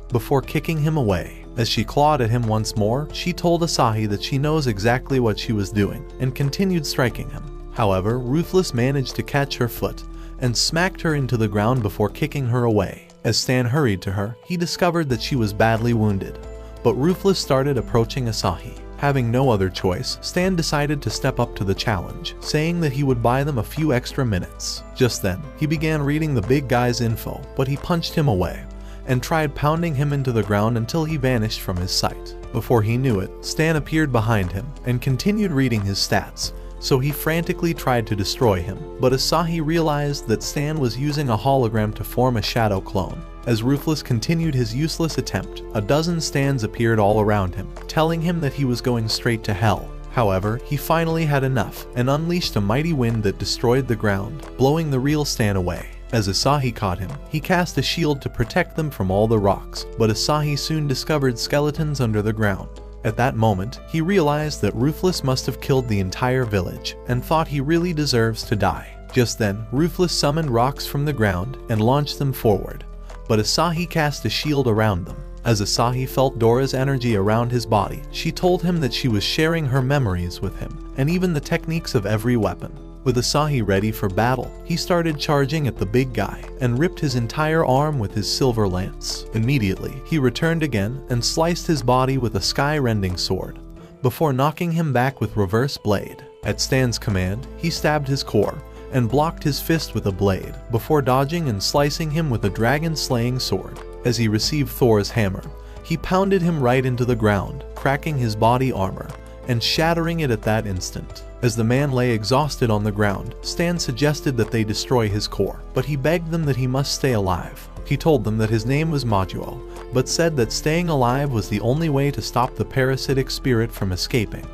before kicking him away. As she clawed at him once more, she told Asahi that she knows exactly what she was doing, and continued striking him. However, Ruthless managed to catch her foot, and smacked her into the ground before kicking her away. As Stan hurried to her, he discovered that she was badly wounded, but Ruthless started approaching Asahi. Having no other choice, Stan decided to step up to the challenge, saying that he would buy them a few extra minutes. Just then, he began reading the big guy's info, but he punched him away, and tried pounding him into the ground until he vanished from his sight. Before he knew it, Stan appeared behind him, and continued reading his stats, so he frantically tried to destroy him, but Asahi realized that Stan was using a hologram to form a shadow clone. As Ruthless continued his useless attempt, a dozen Stans appeared all around him, telling him that he was going straight to hell. However, he finally had enough, and unleashed a mighty wind that destroyed the ground, blowing the real Stan away. As Asahi caught him, he cast a shield to protect them from all the rocks, but Asahi soon discovered skeletons under the ground. At that moment, he realized that Ruthless must have killed the entire village, and thought he really deserves to die. Just then, Ruthless summoned rocks from the ground and launched them forward, but Asahi cast a shield around them. As Asahi felt Dora's energy around his body, she told him that she was sharing her memories with him, and even the techniques of every weapon. With Asahi ready for battle, he started charging at the big guy, and ripped his entire arm with his silver lance. Immediately, he returned again, and sliced his body with a sky-rending sword, before knocking him back with reverse blade. At Stan's command, he stabbed his core, and blocked his fist with a blade, before dodging and slicing him with a dragon-slaying sword. As he received Thor's hammer, he pounded him right into the ground, cracking his body armor, and shattering it at that instant. As the man lay exhausted on the ground, Stan suggested that they destroy his core, but he begged them that he must stay alive. He told them that his name was Manhwa, but said that staying alive was the only way to stop the parasitic spirit from escaping,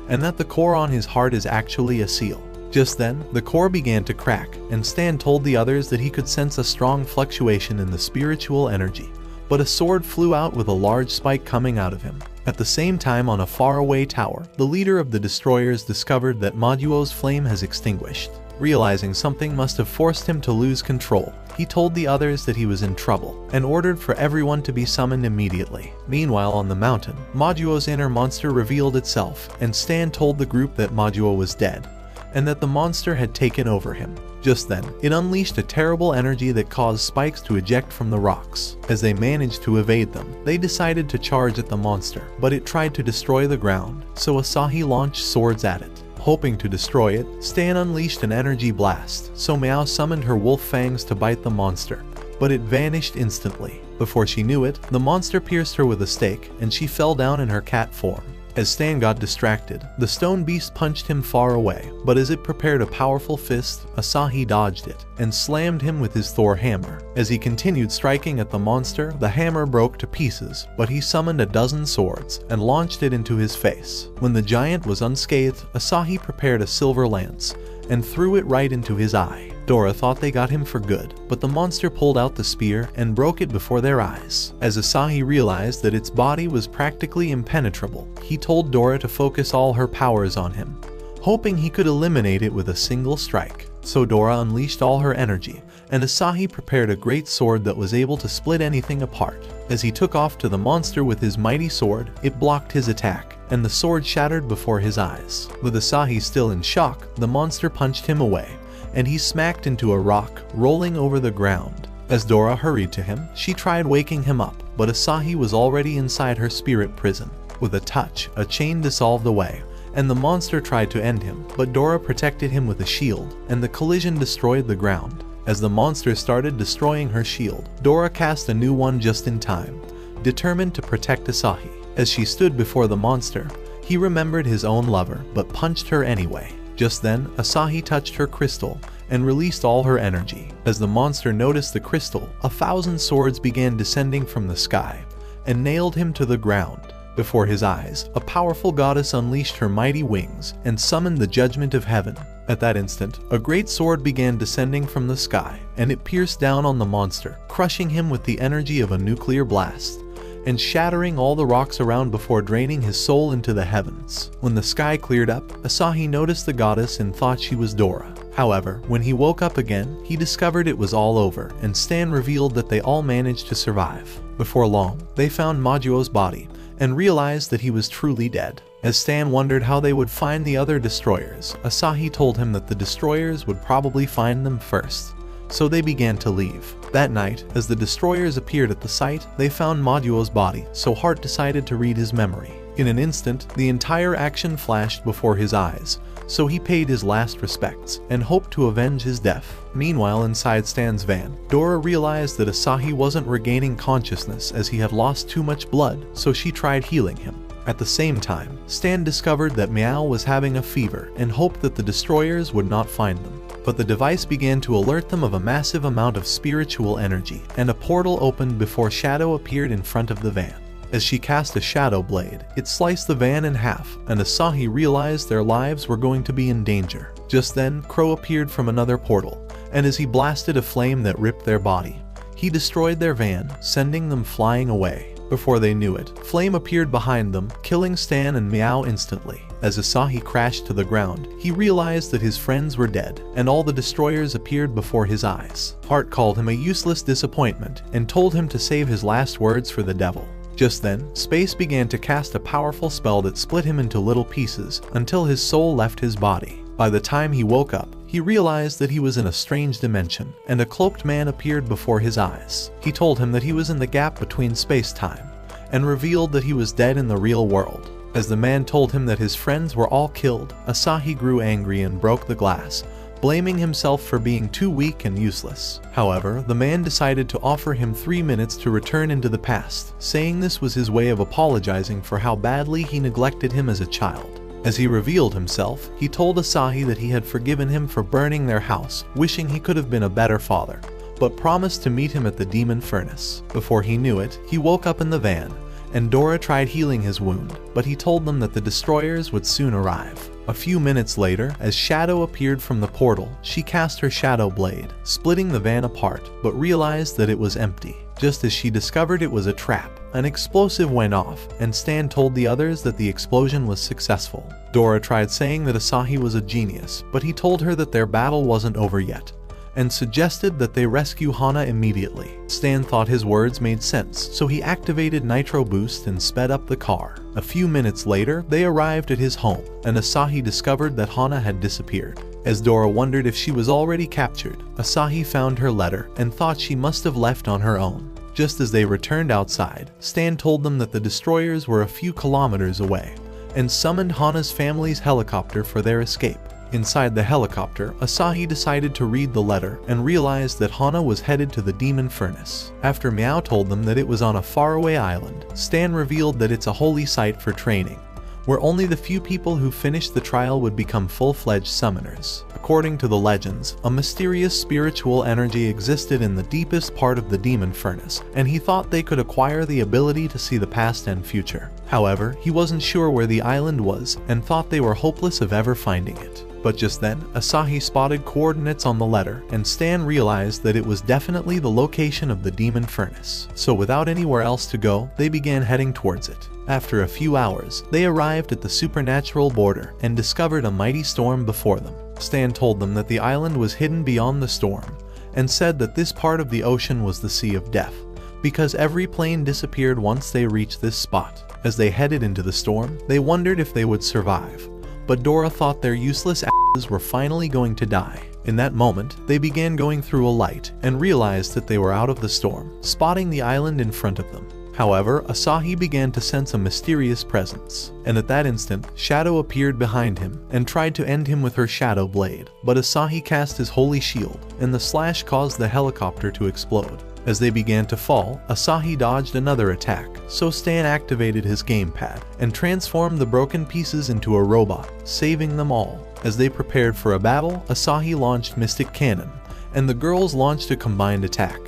and that the core on his heart is actually a seal. Just then, the core began to crack, and Stan told the others that he could sense a strong fluctuation in the spiritual energy, but a sword flew out with a large spike coming out of him. At the same time, on a faraway tower, the leader of the destroyers discovered that Manhwa's flame has extinguished. Realizing something must have forced him to lose control, he told the others that he was in trouble and ordered for everyone to be summoned immediately. Meanwhile, on the mountain, Manhwa's inner monster revealed itself, and Stan told the group that Manhwa was dead and that the monster had taken over him. Just then, it unleashed a terrible energy that caused spikes to eject from the rocks. As they managed to evade them, they decided to charge at the monster, but it tried to destroy the ground, so Asahi launched swords at it. Hoping to destroy it, Stan unleashed an energy blast, so Meow summoned her wolf fangs to bite the monster, but it vanished instantly. Before she knew it, the monster pierced her with a stake, and she fell down in her cat form. As Stan got distracted, the stone beast punched him far away, but as it prepared a powerful fist, Asahi dodged it and slammed him with his Thor hammer. As he continued striking at the monster, the hammer broke to pieces, but he summoned a dozen swords and launched it into his face. When the giant was unscathed, Asahi prepared a silver lance and threw it right into his eye. Dora thought they got him for good, but the monster pulled out the spear and broke it before their eyes. As Asahi realized that its body was practically impenetrable, he told Dora to focus all her powers on him, hoping he could eliminate it with a single strike. So Dora unleashed all her energy, and Asahi prepared a great sword that was able to split anything apart. As he took off to the monster with his mighty sword, it blocked his attack, and the sword shattered before his eyes. With Asahi still in shock, the monster punched him away, and he smacked into a rock, rolling over the ground. As Dora hurried to him, she tried waking him up, but Asahi was already inside her spirit prison. With a touch, a chain dissolved away, and the monster tried to end him, but Dora protected him with a shield, and the collision destroyed the ground. As the monster started destroying her shield, Dora cast a new one just in time, determined to protect Asahi. As she stood before the monster, he remembered his own lover, but punched her anyway. Just then, Asahi touched her crystal and released all her energy. As the monster noticed the crystal, 1,000 swords began descending from the sky and nailed him to the ground. Before his eyes, a powerful goddess unleashed her mighty wings and summoned the judgment of heaven. At that instant, a great sword began descending from the sky, and it pierced down on the monster, crushing him with the energy of a nuclear blast and shattering all the rocks around before draining his soul into the heavens. When the sky cleared up, Asahi noticed the goddess and thought she was Dora. However, when he woke up again, he discovered it was all over, and Stan revealed that they all managed to survive. Before long, they found Manhwa's body and realized that he was truly dead. As Stan wondered how they would find the other destroyers, Asahi told him that the destroyers would probably find them first, so they began to leave. That night, as the destroyers appeared at the site, they found Manhwa's body, so Hart decided to read his memory. In an instant, the entire action flashed before his eyes, so he paid his last respects and hoped to avenge his death. Meanwhile, inside Stan's van, Dora realized that Asahi wasn't regaining consciousness as he had lost too much blood, so she tried healing him. At the same time, Stan discovered that Meow was having a fever and hoped that the destroyers would not find them. But the device began to alert them of a massive amount of spiritual energy, and a portal opened before Shadow appeared in front of the van. As she cast a shadow blade, it sliced the van in half, and Asahi realized their lives were going to be in danger. Just then, Crow appeared from another portal, and as he blasted a flame that ripped their body, he destroyed their van, sending them flying away. Before they knew it, Flame appeared behind them, killing Stan and Meow instantly. As Asahi crashed to the ground, he realized that his friends were dead, and all the destroyers appeared before his eyes. Hart called him a useless disappointment and told him to save his last words for the devil. Just then, Space began to cast a powerful spell that split him into little pieces until his soul left his body. By the time he woke up, he realized that he was in a strange dimension, and a cloaked man appeared before his eyes. He told him that he was in the gap between space-time, and revealed that he was dead in the real world. As the man told him that his friends were all killed, Asahi grew angry and broke the glass, blaming himself for being too weak and useless. However, the man decided to offer him 3 minutes to return into the past, saying this was his way of apologizing for how badly he neglected him as a child. As he revealed himself, he told Asahi that he had forgiven him for burning their house, wishing he could have been a better father, but promised to meet him at the demon furnace. Before he knew it, he woke up in the van, and Dora tried healing his wound, but he told them that the destroyers would soon arrive. A few minutes later, as Shadow appeared from the portal, she cast her shadow blade, splitting the van apart, but realized that it was empty. Just as she discovered it was a trap, an explosive went off, and Stan told the others that the explosion was successful. Dora tried saying that Asahi was a genius, but he told her that their battle wasn't over yet, and suggested that they rescue Hana immediately. Stan thought his words made sense, so he activated Nitro Boost and sped up the car. A few minutes later, they arrived at his home, and Asahi discovered that Hana had disappeared. As Dora wondered if she was already captured, Asahi found her letter and thought she must have left on her own. Just as they returned outside, Stan told them that the destroyers were a few kilometers away, and summoned Hana's family's helicopter for their escape. Inside the helicopter, Asahi decided to read the letter and realized that Hana was headed to the demon furnace. After Meow told them that it was on a faraway island, Stan revealed that it's a holy site for training, where only the few people who finished the trial would become full-fledged summoners. According to the legends, a mysterious spiritual energy existed in the deepest part of the demon furnace, and he thought they could acquire the ability to see the past and future. However, he wasn't sure where the island was and thought they were hopeless of ever finding it. But just then, Asahi spotted coordinates on the letter, and Stan realized that it was definitely the location of the demon furnace. So without anywhere else to go, they began heading towards it. After a few hours, they arrived at the supernatural border and discovered a mighty storm before them. Stan told them that the island was hidden beyond the storm, and said that this part of the ocean was the Sea of Death, because every plane disappeared once they reached this spot. As they headed into the storm, they wondered if they would survive, but Dora thought their useless asses were finally going to die. In that moment, they began going through a light and realized that they were out of the storm, spotting the island in front of them. However, Asahi began to sense a mysterious presence, and at that instant, Shadow appeared behind him and tried to end him with her shadow blade, but Asahi cast his holy shield, and the slash caused the helicopter to explode. As they began to fall, Asahi dodged another attack, so Stan activated his gamepad and transformed the broken pieces into a robot, saving them all. As they prepared for a battle, Asahi launched Mystic Cannon, and the girls launched a combined attack,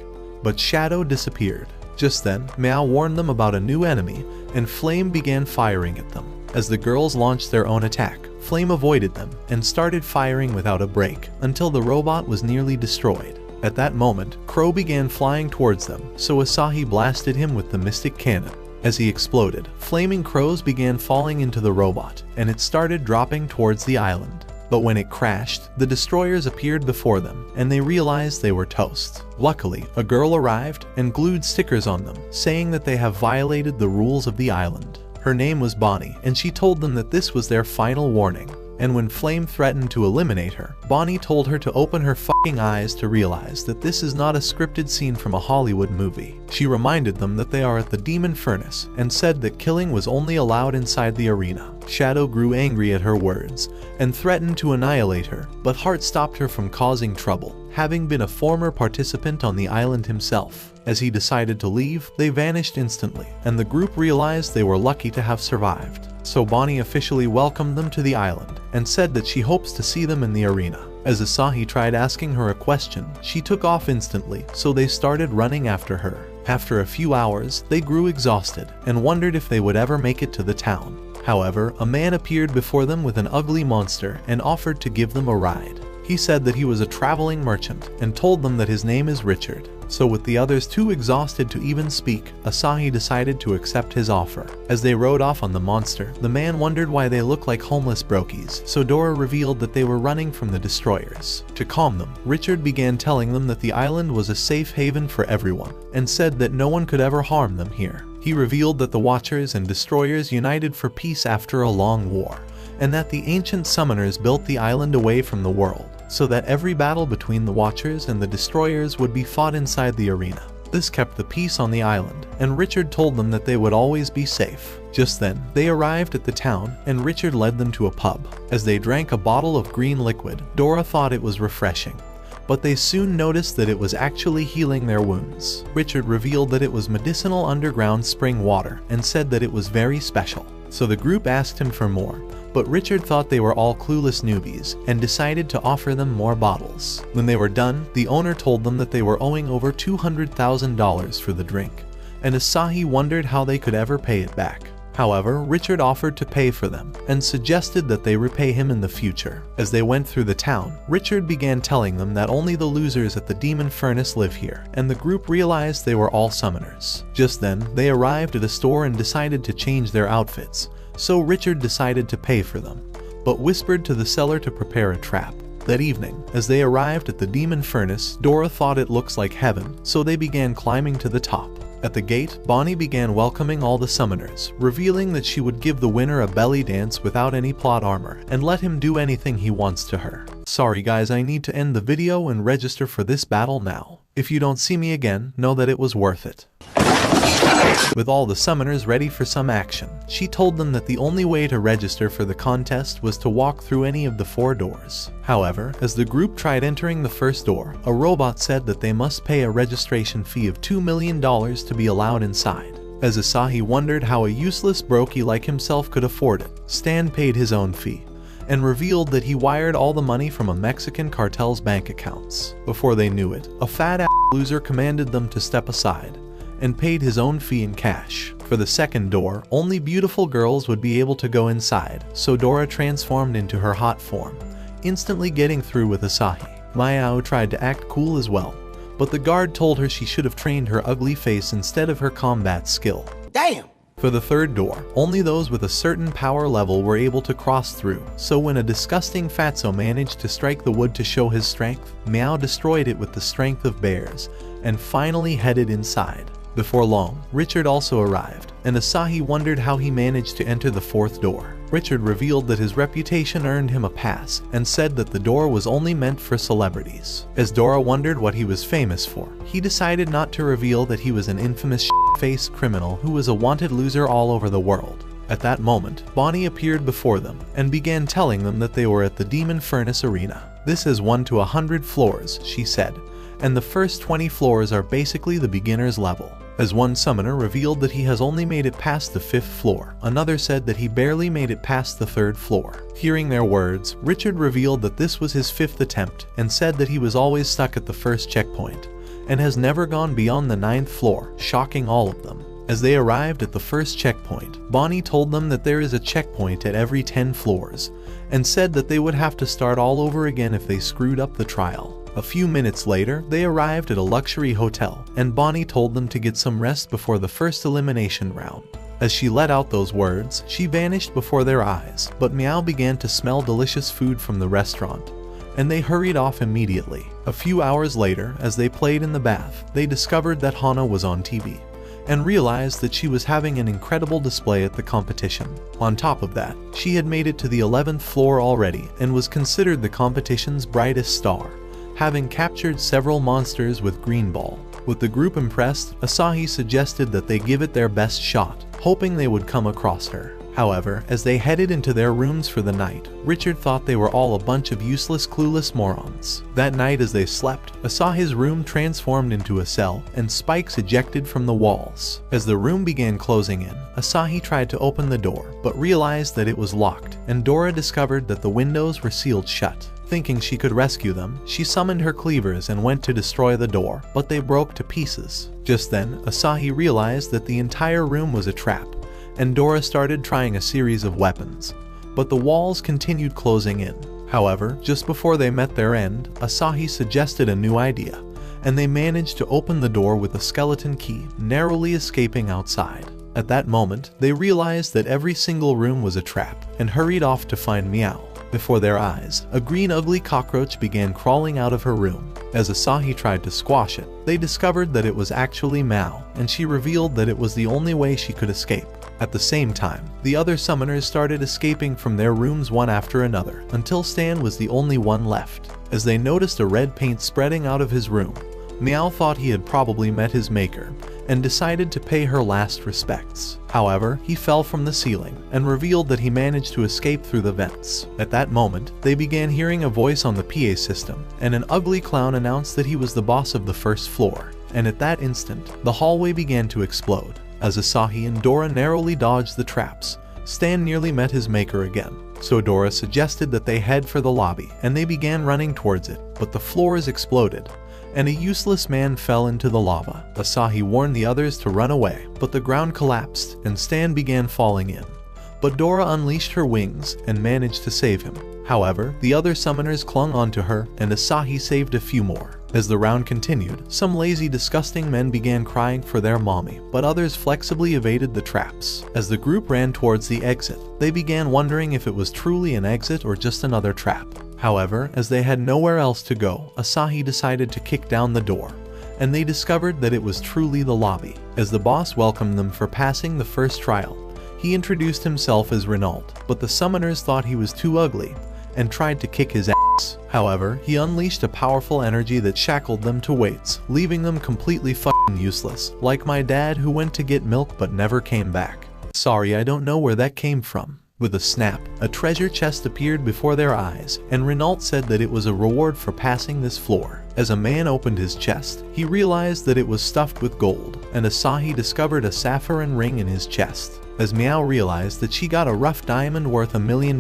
but Shadow disappeared. Just then, Meow warned them about a new enemy, and Flame began firing at them. As the girls launched their own attack, Flame avoided them and started firing without a break until the robot was nearly destroyed. At that moment, Crow began flying towards them, so Asahi blasted him with the Mystic Cannon. As he exploded, flaming crows began falling into the robot, and it started dropping towards the island. But when it crashed, the destroyers appeared before them, and they realized they were toast. Luckily, a girl arrived and glued stickers on them, saying that they have violated the rules of the island. Her name was Bonnie, and she told them that this was their final warning. And when Flame threatened to eliminate her, Bonnie told her to open her fucking eyes to realize that this is not a scripted scene from a Hollywood movie. She reminded them that they are at the demon furnace and said that killing was only allowed inside the arena. Shadow grew angry at her words and threatened to annihilate her, but Heart stopped her from causing trouble, having been a former participant on the island himself. As he decided to leave, they vanished instantly, and the group realized they were lucky to have survived. So Bonnie officially welcomed them to the island and said that she hopes to see them in the arena. As Asahi tried asking her a question, she took off instantly, so they started running after her. After a few hours, they grew exhausted and wondered if they would ever make it to the town. However, a man appeared before them with an ugly monster and offered to give them a ride. He said that he was a traveling merchant and told them that his name is Richard. So with the others too exhausted to even speak, Asahi decided to accept his offer. As they rode off on the monster, the man wondered why they looked like homeless brokies, so Dora revealed that they were running from the destroyers. To calm them, Richard began telling them that the island was a safe haven for everyone, and said that no one could ever harm them here. He revealed that the Watchers and Destroyers united for peace after a long war, and that the ancient summoners built the island away from the world, so that every battle between the Watchers and the Destroyers would be fought inside the arena. This kept the peace on the island, and Richard told them that they would always be safe. Just then, they arrived at the town, and Richard led them to a pub. As they drank a bottle of green liquid, Dora thought it was refreshing, but they soon noticed that it was actually healing their wounds. Richard revealed that it was medicinal underground spring water and said that it was very special. So the group asked him for more, but Richard thought they were all clueless newbies and decided to offer them more bottles. When they were done, the owner told them that they were owing over $200,000 for the drink, and Asahi wondered how they could ever pay it back. However, Richard offered to pay for them and suggested that they repay him in the future. As they went through the town, Richard began telling them that only the losers at the demon furnace live here, and the group realized they were all summoners. Just then, they arrived at a store and decided to change their outfits, so Richard decided to pay for them, but whispered to the seller to prepare a trap. That evening, as they arrived at the demon furnace, Dora thought it looks like heaven, so they began climbing to the top. At the gate, Bonnie began welcoming all the summoners, revealing that she would give the winner a belly dance without any plot armor and let him do anything he wants to her. Sorry guys, I need to end the video and register for this battle now. If you don't see me again, know that it was worth it. With all the summoners ready for some action, she told them that the only way to register for the contest was to walk through any of the 4 doors. However, as the group tried entering the first door, a robot said that they must pay a registration fee of $2 million to be allowed inside. As Asahi wondered how a useless brokey like himself could afford it, Stan paid his own fee and revealed that he wired all the money from a Mexican cartel's bank accounts. Before they knew it, a fat-ass loser commanded them to step aside and paid his own fee in cash. For the second door, only beautiful girls would be able to go inside, so Dora transformed into her hot form, instantly getting through with Asahi. Mayao tried to act cool as well, but the guard told her she should have trained her ugly face instead of her combat skill. Damn! For the third door, only those with a certain power level were able to cross through, so when a disgusting fatso managed to strike the wood to show his strength, Meow destroyed it with the strength of bears, and finally headed inside. Before long, Richard also arrived, and Asahi wondered how he managed to enter the 4th door. Richard revealed that his reputation earned him a pass, and said that the door was only meant for celebrities. As Dora wondered what he was famous for, he decided not to reveal that he was an infamous shit-faced criminal who was a wanted loser all over the world. At that moment, Bonnie appeared before them, and began telling them that they were at the Demon Furnace Arena. This has 1 to 100 floors, she said, and the first 20 floors are basically the beginner's level. As one summoner revealed that he has only made it past the 5th floor, another said that he barely made it past the 3rd floor. Hearing their words, Richard revealed that this was his 5th attempt, and said that he was always stuck at the first checkpoint, and has never gone beyond the 9th floor, shocking all of them. As they arrived at the first checkpoint, Bonnie told them that there is a checkpoint at every 10 floors, and said that they would have to start all over again if they screwed up the trial. A few minutes later, they arrived at a luxury hotel, and Bonnie told them to get some rest before the first elimination round. As she let out those words, she vanished before their eyes, but Meow began to smell delicious food from the restaurant, and they hurried off immediately. A few hours later, as they played in the bath, they discovered that Hana was on TV, and realized that she was having an incredible display at the competition. On top of that, she had made it to the 11th floor already, and was considered the competition's brightest star, having captured several monsters with Green Ball. With the group impressed, Asahi suggested that they give it their best shot, hoping they would come across her. However, as they headed into their rooms for the night, Richard thought they were all a bunch of useless, clueless morons. That night as they slept, Asahi's room transformed into a cell, and spikes ejected from the walls. As the room began closing in, Asahi tried to open the door, but realized that it was locked, and Dora discovered that the windows were sealed shut. Thinking she could rescue them, she summoned her cleavers and went to destroy the door, but they broke to pieces. Just then, Asahi realized that the entire room was a trap, and Dora started trying a series of weapons, but the walls continued closing in. However, just before they met their end, Asahi suggested a new idea, and they managed to open the door with a skeleton key, narrowly escaping outside. At that moment, they realized that every single room was a trap, and hurried off to find Meow. Before their eyes, a green ugly cockroach began crawling out of her room. As Asahi tried to squash it, they discovered that it was actually Mao, and she revealed that it was the only way she could escape. At the same time, the other summoners started escaping from their rooms one after another, until Stan was the only one left. As they noticed a red paint spreading out of his room, Meow thought he had probably met his maker, and decided to pay her last respects. However, he fell from the ceiling, and revealed that he managed to escape through the vents. At that moment, they began hearing a voice on the PA system, and an ugly clown announced that he was the boss of the first floor, and at that instant, the hallway began to explode. As Asahi and Dora narrowly dodged the traps, Stan nearly met his maker again. So Dora suggested that they head for the lobby, and they began running towards it, but the floors exploded, and a useless man fell into the lava. Asahi warned the others to run away, but the ground collapsed and Stan began falling in. But Dora unleashed her wings and managed to save him. However, the other summoners clung onto her and Asahi saved a few more. As the round continued, some lazy, disgusting men began crying for their mommy, but others flexibly evaded the traps. As the group ran towards the exit, they began wondering if it was truly an exit or just another trap. However, as they had nowhere else to go, Asahi decided to kick down the door, and they discovered that it was truly the lobby. As the boss welcomed them for passing the first trial, he introduced himself as Renault, but the summoners thought he was too ugly and tried to kick his ass. However, he unleashed a powerful energy that shackled them to weights, leaving them completely fucking useless, like my dad who went to get milk but never came back. Sorry, I don't know where that came from. With a snap, a treasure chest appeared before their eyes, and Renault said that it was a reward for passing this floor. As a man opened his chest, he realized that it was stuffed with gold, and Asahi discovered a sapphire ring in his chest. As Meow realized that she got a rough diamond worth $1 million,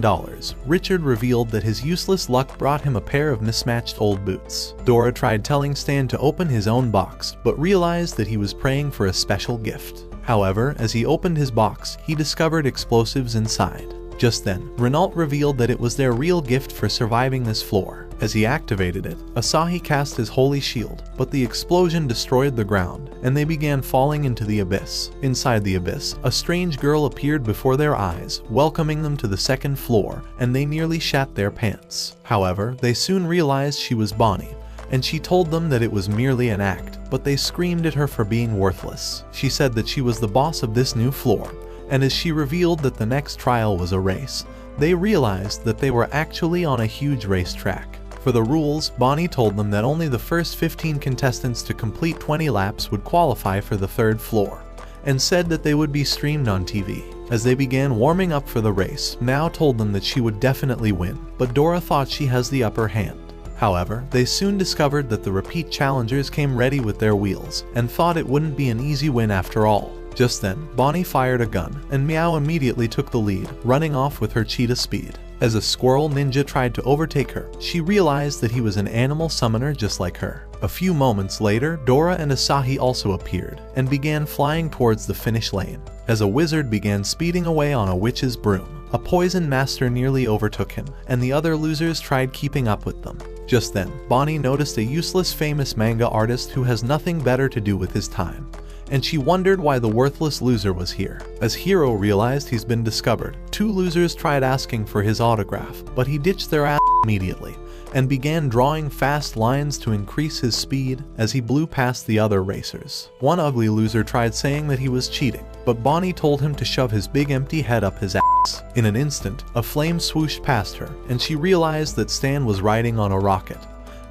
Richard revealed that his useless luck brought him a pair of mismatched old boots. Dora tried telling Stan to open his own box, but realized that he was praying for a special gift. However, as he opened his box, he discovered explosives inside. Just then, Renault revealed that it was their real gift for surviving this floor. As he activated it, Asahi cast his holy shield, but the explosion destroyed the ground, and they began falling into the abyss. Inside the abyss, a strange girl appeared before their eyes, welcoming them to the second floor, and they nearly shat their pants. However, they soon realized she was Bonnie, and she told them that it was merely an act, but they screamed at her for being worthless. She said that she was the boss of this new floor, and as she revealed that the next trial was a race, they realized that they were actually on a huge racetrack. For the rules, Bonnie told them that only the first 15 contestants to complete 20 laps would qualify for the third floor, and said that they would be streamed on TV. As they began warming up for the race, Mao told them that she would definitely win, but Dora thought she has the upper hand. However, they soon discovered that the repeat challengers came ready with their wheels, and thought it wouldn't be an easy win after all. Just then, Bonnie fired a gun, and Meow immediately took the lead, running off with her cheetah speed. As a squirrel ninja tried to overtake her, she realized that he was an animal summoner just like her. A few moments later, Dora and Asahi also appeared, and began flying towards the finish lane. As a wizard began speeding away on a witch's broom, a poison master nearly overtook him, and the other losers tried keeping up with them. Just then, Bonnie noticed a useless famous manga artist who has nothing better to do with his time, and she wondered why the worthless loser was here. As Hiro realized he's been discovered, two losers tried asking for his autograph, but he ditched their ass immediately, and began drawing fast lines to increase his speed as he blew past the other racers. One ugly loser tried saying that he was cheating, but Bonnie told him to shove his big empty head up his ass. In an instant, a flame swooshed past her, and she realized that Stan was riding on a rocket,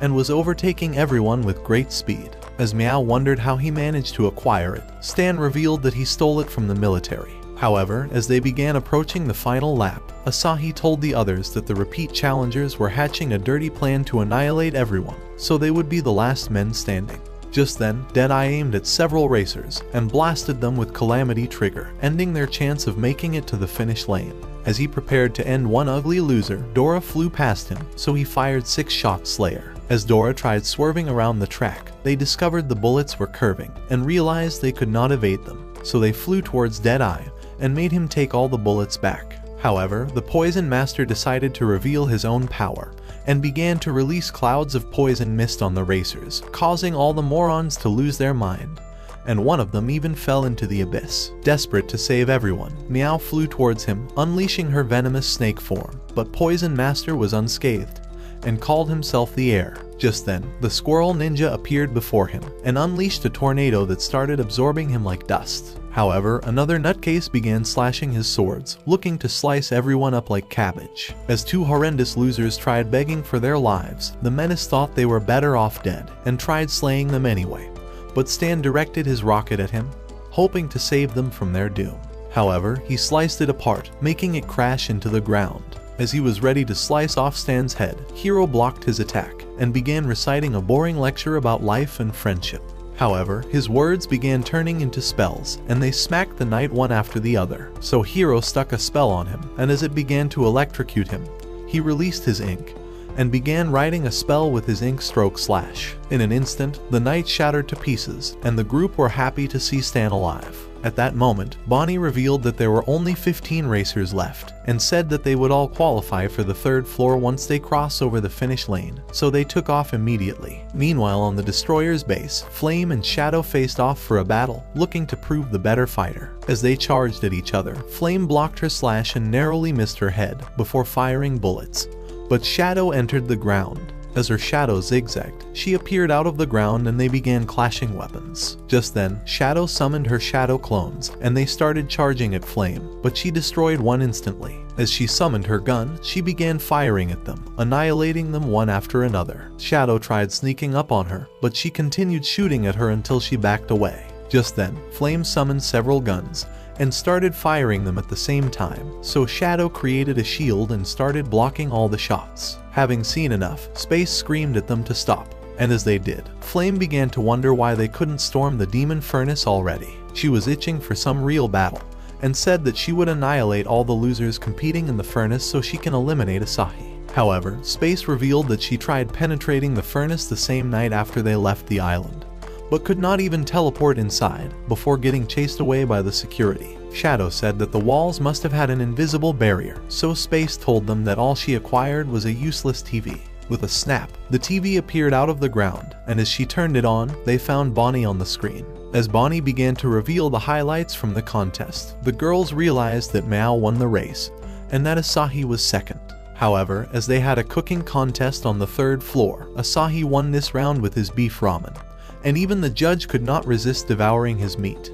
and was overtaking everyone with great speed. As Meow wondered how he managed to acquire it, Stan revealed that he stole it from the military. However, as they began approaching the final lap, Asahi told the others that the repeat challengers were hatching a dirty plan to annihilate everyone, so they would be the last men standing. Just then, Deadeye aimed at several racers and blasted them with Calamity Trigger, ending their chance of making it to the finish lane. As he prepared to end one ugly loser, Dora flew past him, so he fired 6-shot Slayer. As Dora tried swerving around the track, they discovered the bullets were curving and realized they could not evade them, so they flew towards Deadeye and made him take all the bullets back. However, the Poison Master decided to reveal his own power and began to release clouds of poison mist on the racers, causing all the morons to lose their mind, and one of them even fell into the abyss. Desperate to save everyone, Meow flew towards him, unleashing her venomous snake form, but Poison Master was unscathed and called himself the Air. Just then, the squirrel ninja appeared before him and unleashed a tornado that started absorbing him like dust. However, another nutcase began slashing his swords, looking to slice everyone up like cabbage. As two horrendous losers tried begging for their lives, the menace thought they were better off dead and tried slaying them anyway, but Stan directed his rocket at him, hoping to save them from their doom. However, he sliced it apart, making it crash into the ground. As he was ready to slice off Stan's head, Hiro blocked his attack and began reciting a boring lecture about life and friendship. However, his words began turning into spells, and they smacked the knight one after the other. So Hiro stuck a spell on him, and as it began to electrocute him, he released his ink, and began writing a spell with his ink stroke slash. In an instant, the night shattered to pieces, and the group were happy to see Stan alive. At that moment, Bonnie revealed that there were only 15 racers left, and said that they would all qualify for the 3rd floor once they cross over the finish lane, so they took off immediately. Meanwhile, on the Destroyer's base, Flame and Shadow faced off for a battle, looking to prove the better fighter. As they charged at each other, Flame blocked her slash and narrowly missed her head, before firing bullets. But Shadow entered the ground. As her shadow zigzagged, she appeared out of the ground and they began clashing weapons. Just then, Shadow summoned her shadow clones, and they started charging at Flame, but she destroyed one instantly. As she summoned her gun, she began firing at them, annihilating them one after another. Shadow tried sneaking up on her, but she continued shooting at her until she backed away. Just then, Flame summoned several guns, and started firing them at the same time, so Shadow created a shield and started blocking all the shots. Having seen enough, Space screamed at them to stop, and as they did, Flame began to wonder why they couldn't storm the demon furnace already. She was itching for some real battle, and said that she would annihilate all the losers competing in the furnace so she can eliminate Asahi. However, Space revealed that she tried penetrating the furnace the same night after they left the island, but could not even teleport inside, before getting chased away by the security. Shadow said that the walls must have had an invisible barrier, so Space told them that all she acquired was a useless TV. With a snap, the TV appeared out of the ground, and as she turned it on, they found Bonnie on the screen. As Bonnie began to reveal the highlights from the contest, the girls realized that Mao won the race, and that Asahi was second. However, as they had a cooking contest on the 3rd floor, Asahi won this round with his beef ramen, and even the judge could not resist devouring his meat.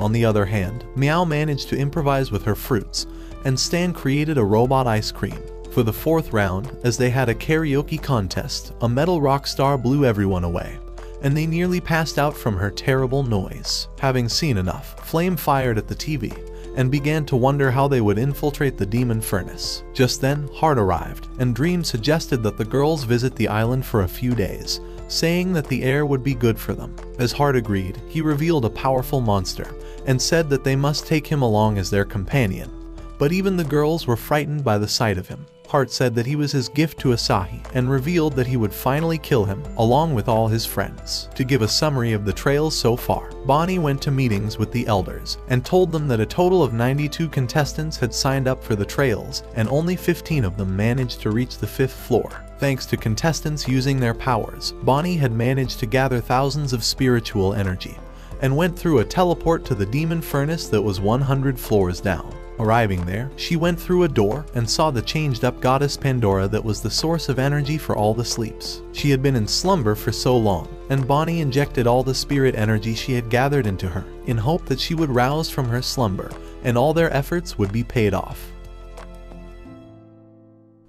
On the other hand, Meow managed to improvise with her fruits, and Stan created a robot ice cream. For the 4th round, as they had a karaoke contest, a metal rock star blew everyone away, and they nearly passed out from her terrible noise. Having seen enough, Flame fired at the TV, and began to wonder how they would infiltrate the demon furnace. Just then, Heart arrived, and Dream suggested that the girls visit the island for a few days, saying that the air would be good for them. As Heart agreed, he revealed a powerful monster, and said that they must take him along as their companion. But even the girls were frightened by the sight of him. Heart said that he was his gift to Asahi, and revealed that he would finally kill him, along with all his friends. To give a summary of the trails so far, Bonnie went to meetings with the elders, and told them that a total of 92 contestants had signed up for the trails, and only 15 of them managed to reach the 5th floor. Thanks to contestants using their powers, Bonnie had managed to gather thousands of spiritual energy, and went through a teleport to the demon furnace that was 100 floors down. Arriving there, she went through a door and saw the changed-up goddess Pandora that was the source of energy for all the sleeps. She had been in slumber for so long, and Bonnie injected all the spirit energy she had gathered into her, in hope that she would rouse from her slumber, and all their efforts would be paid off.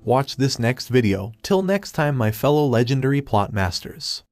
Watch this next video. Till next time, my fellow legendary plot masters.